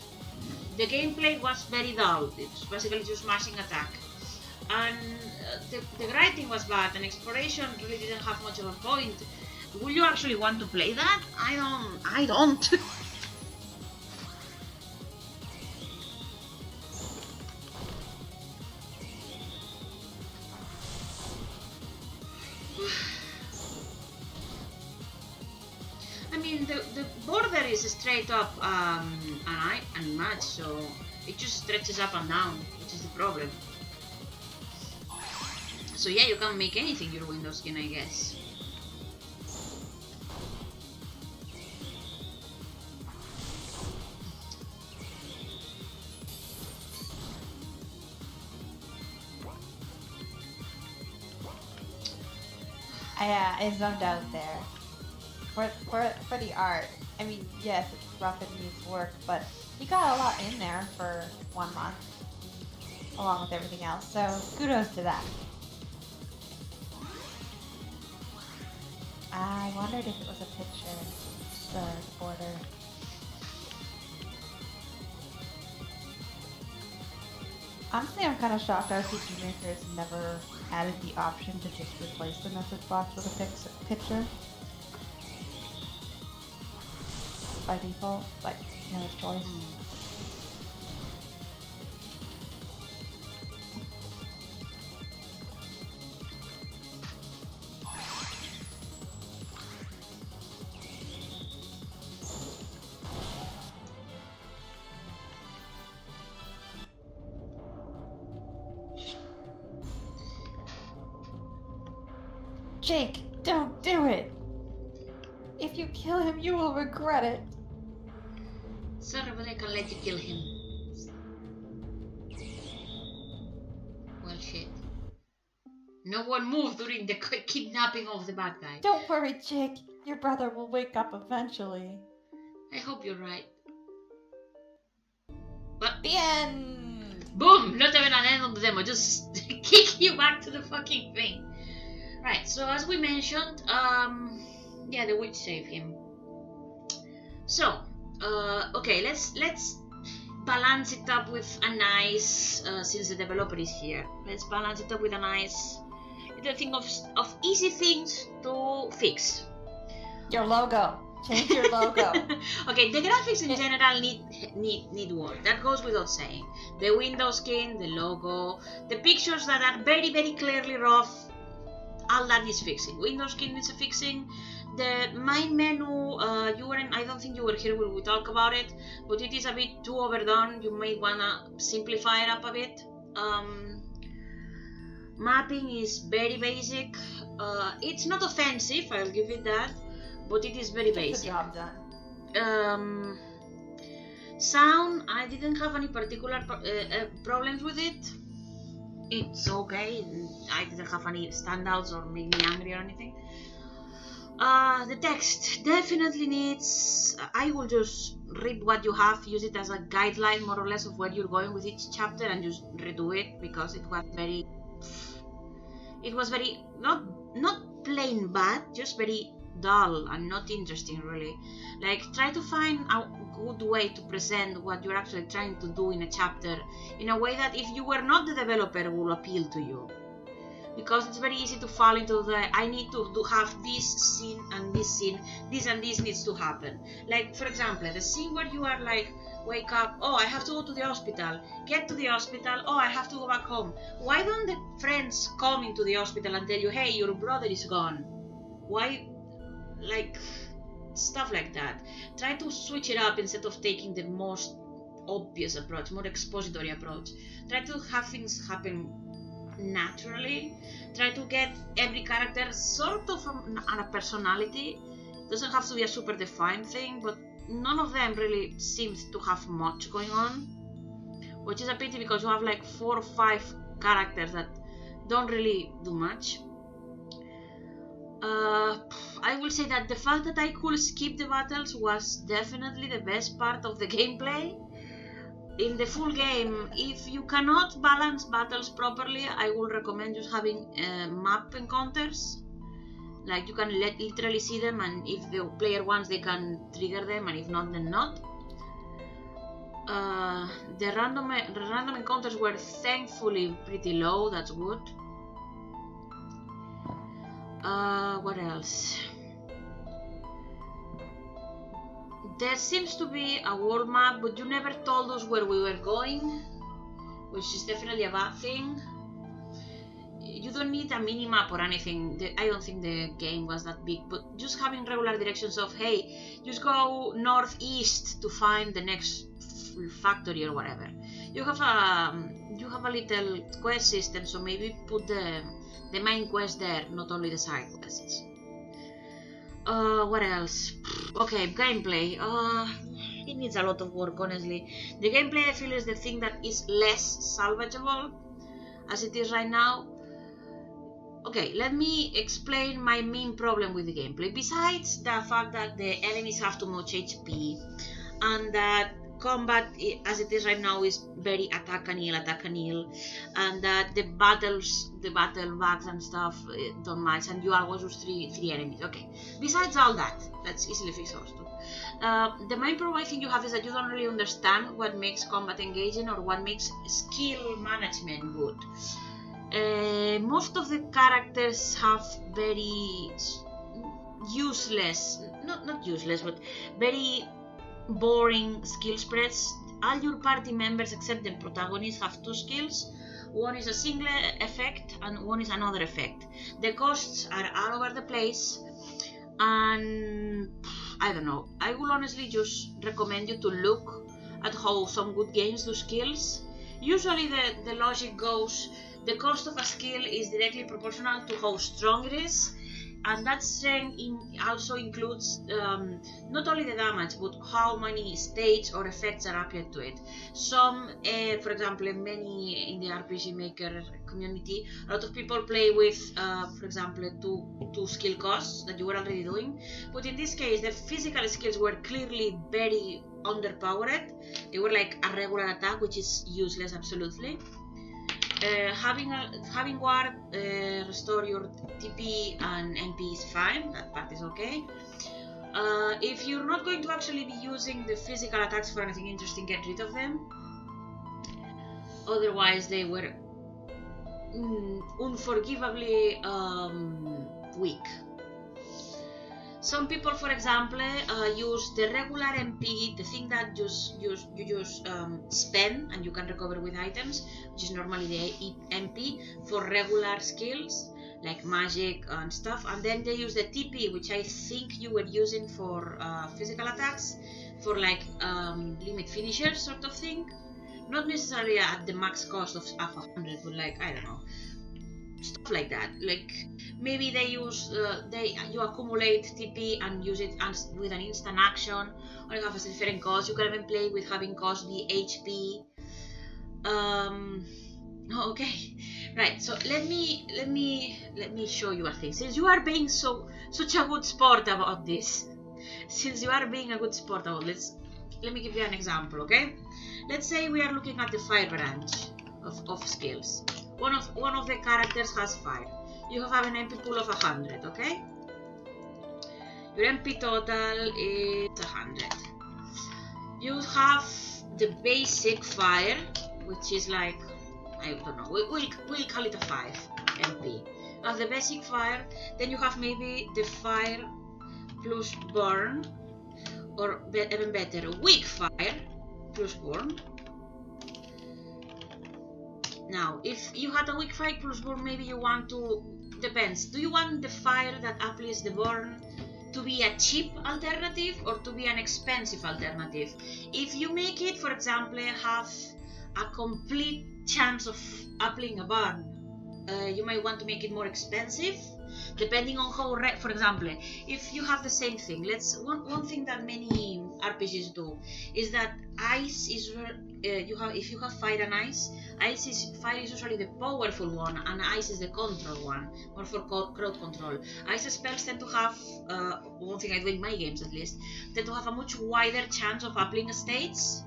the gameplay was very dull, it's basically just mashing attack, and the writing was bad, and exploration really didn't have much of a point, will you actually want to play that? I don't. I mean, the border is straight up and match, so it just stretches up and down, which is the problem. So yeah, you can make anything your window skin, I guess. I zoned out there. For the art, I mean, yes, it's rough and needs work, but you got a lot in there for 1 month, along with everything else, so kudos to that. I wondered if it was a picture, the border. Honestly, I'm kind of shocked RPG Maker has never added the option to just replace the message box with a picture. By default, like, no choice. Jake, don't do it! If you kill him, you will regret it. Sorry, but I can let you kill him. Well, shit. No one moved during the kidnapping of the bad guy. Don't worry, Jake. Your brother will wake up eventually. I hope you're right. But the end! Boom! Not even an end of the demo, just kick you back to the fucking thing. Right, so as we mentioned, yeah, the witch saved him. So, okay, let's balance it up with a nice, since the developer is here, let's balance it up with a nice little thing of easy things to fix. Your logo. Change your logo. Okay, the graphics in general need work. That goes without saying. The window skin, the logo, the pictures that are very, very clearly rough, all that is fixing. Window skin needs fixing. The main menu, I don't think you were here when we talk about it, but it is a bit too overdone. You may wanna simplify it up a bit. Mapping is very basic. It's not offensive, I'll give it that, but it is very basic. Good job done. Sound, I didn't have any particular problems with it. It's okay. I didn't have any standouts or make me angry or anything. The text definitely needs. I will just read what you have, use it as a guideline more or less of where you're going with each chapter, and just redo it because it was very. It was very not plain bad, just very dull and not interesting really. Like, try to find a good way to present what you're actually trying to do in a chapter in a way that if you were not the developer will appeal to you, because it's very easy to fall into the I need to have this scene and this scene, this and this needs to happen. Like, for example, the scene where you are like, wake up, oh, I have to go to the hospital, get to the hospital, oh, I have to go back home. Why don't the friends come into the hospital and tell you, hey, your brother is gone? Why? Like, stuff like that. Try to switch it up instead of taking the most obvious approach, more expository approach. Try to have things happen naturally. Try to get every character sort of on a personality. Doesn't have to be a super defined thing, but none of them really seems to have much going on, which is a pity because you have like 4 or 5 characters that don't really do much. I will say that the fact that I could skip the battles was definitely the best part of the gameplay. In the full game, if you cannot balance battles properly, I would recommend just having map encounters. Like you can literally see them, and if the player wants, they can trigger them, and if not, then not. The random encounters were thankfully pretty low. That's good. What else? There seems to be a world map, but you never told us where we were going, which is definitely a bad thing. You don't need a mini-map or anything. I don't think the game was that big, but just having regular directions of, hey, just go northeast to find the next factory or whatever. You have a little quest system, so maybe put the main quest there, not only the side quests. What else? Okay, gameplay. It needs a lot of work, honestly. The gameplay, I feel, is the thing that is less salvageable as it is right now. Okay, let me explain my main problem with the gameplay. Besides the fact that the enemies have too much HP and that combat as it is right now is very attack and heal, and that the battle bugs and stuff don't match, and you always use three enemies. Okay, besides all that, let's easily fix those two. The main problem I think you have is that you don't really understand what makes combat engaging or what makes skill management good. Most of the characters have very useless, not useless, but very boring skill spreads. All your party members except the protagonist have 2 skills. One is a single effect and one is another effect. The costs are all over the place, and I don't know. I will honestly just recommend you to look at how some good games do skills. Usually the logic goes, the cost of a skill is directly proportional to how strong it is, and that strength also includes not only the damage, but how many states or effects are applied to it. Some, for example, many in the RPG Maker community, a lot of people play with, for example, two skill costs that you were already doing. But in this case, the physical skills were clearly very underpowered. They were like a regular attack, which is useless, absolutely. Having ward restore your TP and MP is fine, that part is okay. If you're not going to actually be using the physical attacks for anything interesting, get rid of them. Otherwise they were unforgivably weak. Some people, for example, use the regular MP, the thing that you just spend and you can recover with items, which is normally the MP, for regular skills like magic and stuff, and then they use the TP, which I think you were using for physical attacks, for like limit finishers sort of thing. Not necessarily at the max cost of 100, but like, I don't know, stuff like that. Like maybe they use you accumulate TP and use it with an instant action, or you have a different cost. You can even play with having cost the HP. Okay, right. So let me show you a thing. Since you are being such a good sport about this, let me give you an example. Okay, let's say we are looking at the fire branch of skills. One of the characters has fire. You have an MP pool of 100, okay? Your MP total is 100. You have the basic fire, which is like, I don't know, we'll call it a 5 MP. You have the basic fire, then you have maybe the fire plus burn, or even better, weak fire plus burn. Now, if you had a weak fire plus burn, maybe you want to, depends, do you want the fire that applies the burn to be a cheap alternative or to be an expensive alternative? If you make it, for example, have a complete chance of applying a burn, you might want to make it more expensive, depending on how. For example, if you have the same thing, one thing that many RPGs do is that ice is if you have fire and ice, fire is usually the powerful one, and ice is the control one, or for crowd control. Ice spells tend to have one thing I do in my games at least, tend to have a much wider chance of upping states,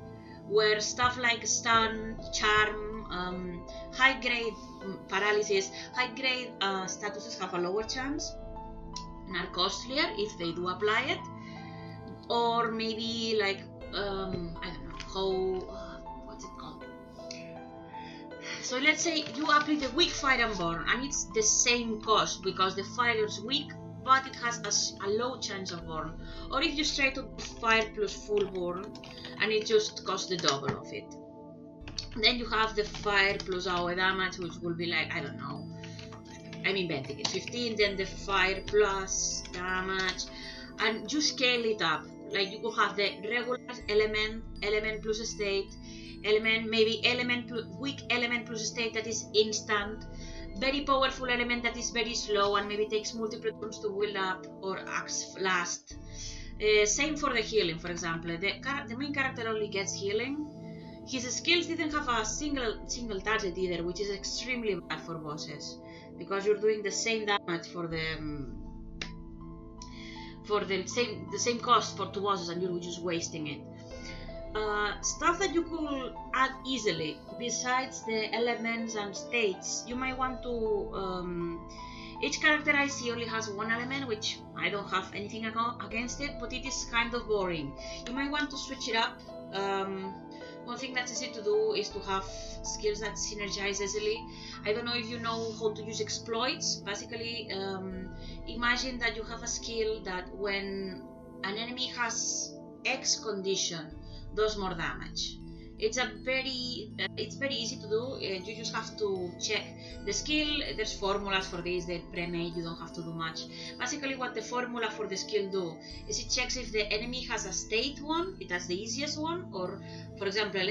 where stuff like stun, charm, high grade paralysis, high grade statuses have a lower chance and are costlier if they do apply it. Or maybe like I don't know how, what's it called? So let's say you apply the weak fire and burn, and it's the same cost because the fire is weak, but it has a low chance of burn. Or if you straight up fire plus full burn, and it just costs the double of it. Then you have the fire plus AoE damage, which will be like, I don't know, I'm inventing it, 15. Then the fire plus damage, and you scale it up. Like you could have the regular element plus state, weak element plus state that is instant, very powerful element that is very slow and maybe takes multiple turns to build up or acts last. Same for the healing, for example. The main character only gets healing. His skills didn't have a single target either, which is extremely bad for bosses, because you're doing the same damage for the same cost for 2 bosses, and you're just wasting it. Stuff that you could add easily, besides the elements and states, you might want to. Each character I see only has one element, which I don't have anything against it, but it is kind of boring. You might want to switch it up. One thing that's easy to do is to have skills that synergize easily. I don't know if you know how to use exploits. Basically, imagine that you have a skill that when an enemy has X condition, does more damage. It's very easy to do. You just have to check the skill. There's formulas for this, they're pre-made, you don't have to do much. Basically what the formula for the skill do is it checks if the enemy has a state one, that's the easiest one, or for example,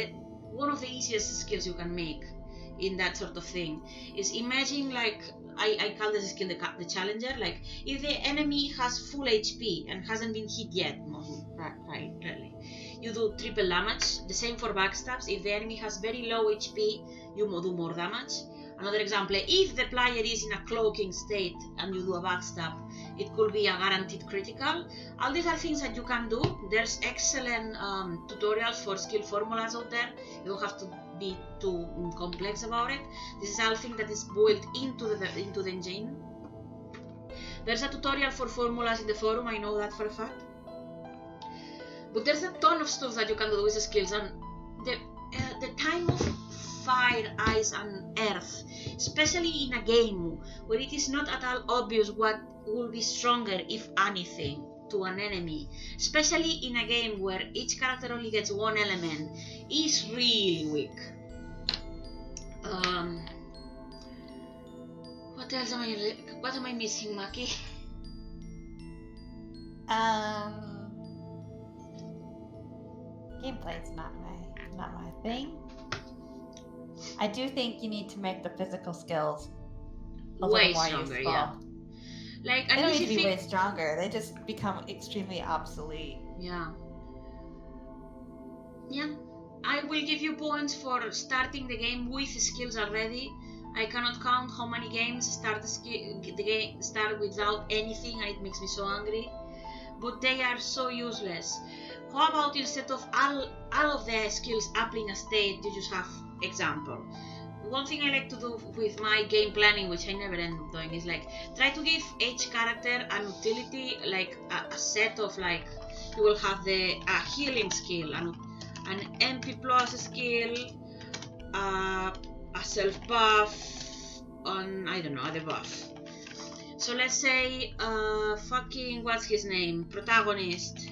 one of the easiest skills you can make in that sort of thing is, imagine like, I call this skill the challenger, like if the enemy has full HP and hasn't been hit yet, rarely, you do triple damage. The same for backstabs. If the enemy has very low HP, you do more damage. Another example, if the player is in a cloaking state and you do a backstab, it could be a guaranteed critical. All these are things that you can do. There's excellent tutorials for skill formulas out there. You don't have to be too complex about it. This is all thing that is built into the engine. There's a tutorial for formulas in the forum, I know that for a fact. But there's a ton of stuff that you can do with the skills, and the time of fire, ice and earth, especially in a game where it is not at all obvious what will be stronger, if anything, to an enemy, especially in a game where each character only gets one element, is really weak. What else am I missing, Maki? Gameplay's not my thing. I do think you need to make the physical skills a way little more stronger, useful. yeah. Like, they don't need to be way stronger. They just become extremely obsolete. Yeah. Yeah. I will give you points for starting the game with skills already. I cannot count how many games start without anything, and it makes me so angry. But they are so useless. How about instead of all of the skills applying a state, you just have example? One thing I like to do with my game planning, which I never end up doing, is like try to give each character an utility, like a set of, like, you will have a healing skill, an MP plus skill, a self buff, on, I don't know, other buff. So let's say fucking, what's his name, protagonist.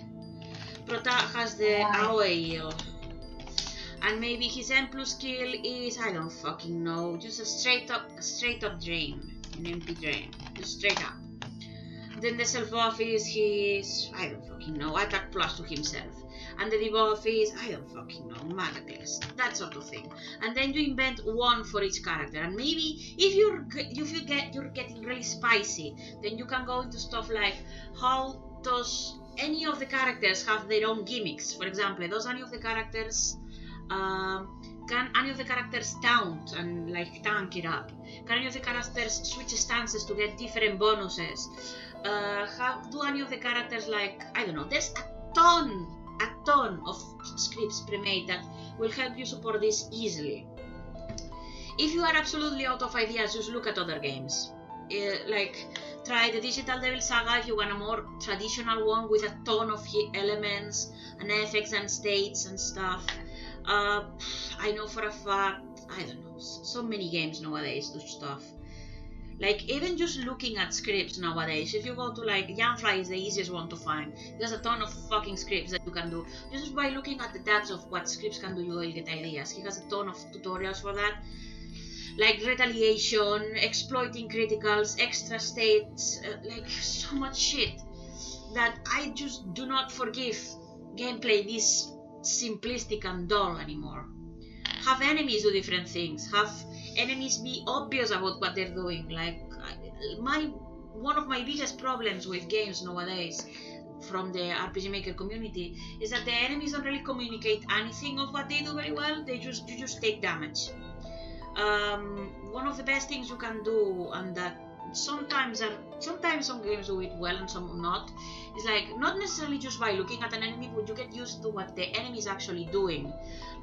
Has the AoE heal, and maybe his M plus skill is, I don't fucking know, just a straight up drain, an MP drain, just straight up. Then the self buff is his, I don't fucking know, attack plus to himself. and the debuff is, I don't fucking know, Maga class, that sort of thing. And then you invent one for each character. And maybe if you're getting really spicy, then you can go into stuff like, how does any of the characters have their own gimmicks? For example, does any of the characters can any of the characters taunt and like tank it up? Can any of the characters switch stances to get different bonuses? Do any of the characters, like, I don't know, there's a ton of scripts pre-made that will help you support this easily. If you are absolutely out of ideas, just look at other games. Like, try the Digital Devil Saga if you want a more traditional one with a ton of elements and effects and states and stuff. I know for a fact, I don't know, so many games nowadays do stuff. Like, even just looking at scripts nowadays, if you go to, like, Yanfly is the easiest one to find. There's a ton of fucking scripts that you can do. Just by looking at the tags of what scripts can do, you will get ideas. He has a ton of tutorials for that. Like retaliation, exploiting criticals, extra states, like so much shit that I just do not forgive gameplay this simplistic and dull anymore. Have enemies do different things. Have enemies be obvious about what they're doing. Like, one of my biggest problems with games nowadays from the RPG Maker community is that the enemies don't really communicate anything of what they do very well. You just take damage. One of the best things you can do, and that sometimes some games do it well and some not, is like not necessarily just by looking at an enemy, but you get used to what the enemy is actually doing.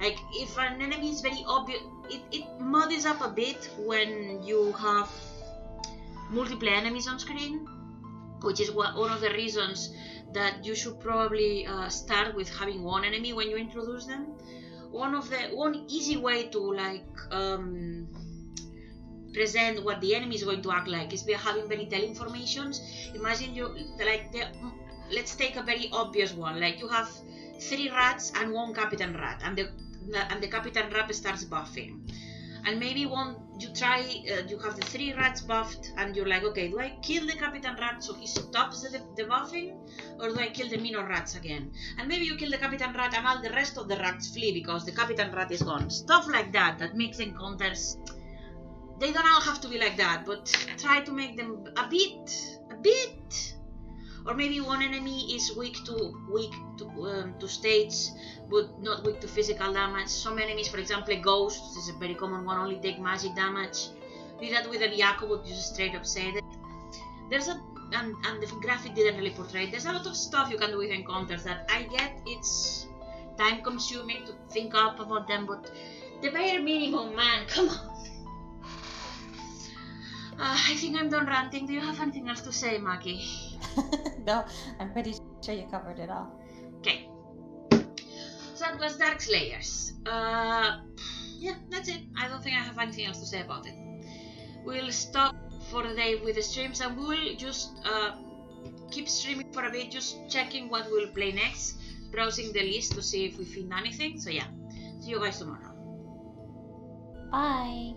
Like, if an enemy is very obvious, it muddies up a bit when you have multiple enemies on screen, which is one of the reasons that you should probably start with having one enemy when you introduce them. One easy way to, like, present what the enemy is going to act like is by having very telling formations. Imagine let's take a very obvious one, like you have 3 rats and 1 Captain Rat, and the Captain Rat starts buffing. And maybe you have the 3 rats buffed, and you're like, okay, do I kill the Captain Rat so he stops the buffing, or do I kill the minor rats again? And maybe you kill the Captain Rat and all the rest of the rats flee because the Captain Rat is gone. Stuff like that makes encounters. They don't all have to be like that, but try to make them a bit. Or maybe one enemy is weak to states, but not weak to physical damage. Some enemies, for example, ghosts is a very common one, only take magic damage. Do that with a Byaku, but you just straight up say it. And the graphic didn't really portray it. There's a lot of stuff you can do with encounters that I get it's time consuming to think up about them, but the bare minimum, man, come on. I think I'm done ranting. Do you have anything else to say, Maki? No, I'm pretty sure you covered it all. Okay. So that was Dark Slayers. Yeah, that's it. I don't think I have anything else to say about it. We'll stop for the day with the streams, and we'll just keep streaming for a bit, just checking what we'll play next, browsing the list to see if we find anything. So yeah, see you guys tomorrow. Bye.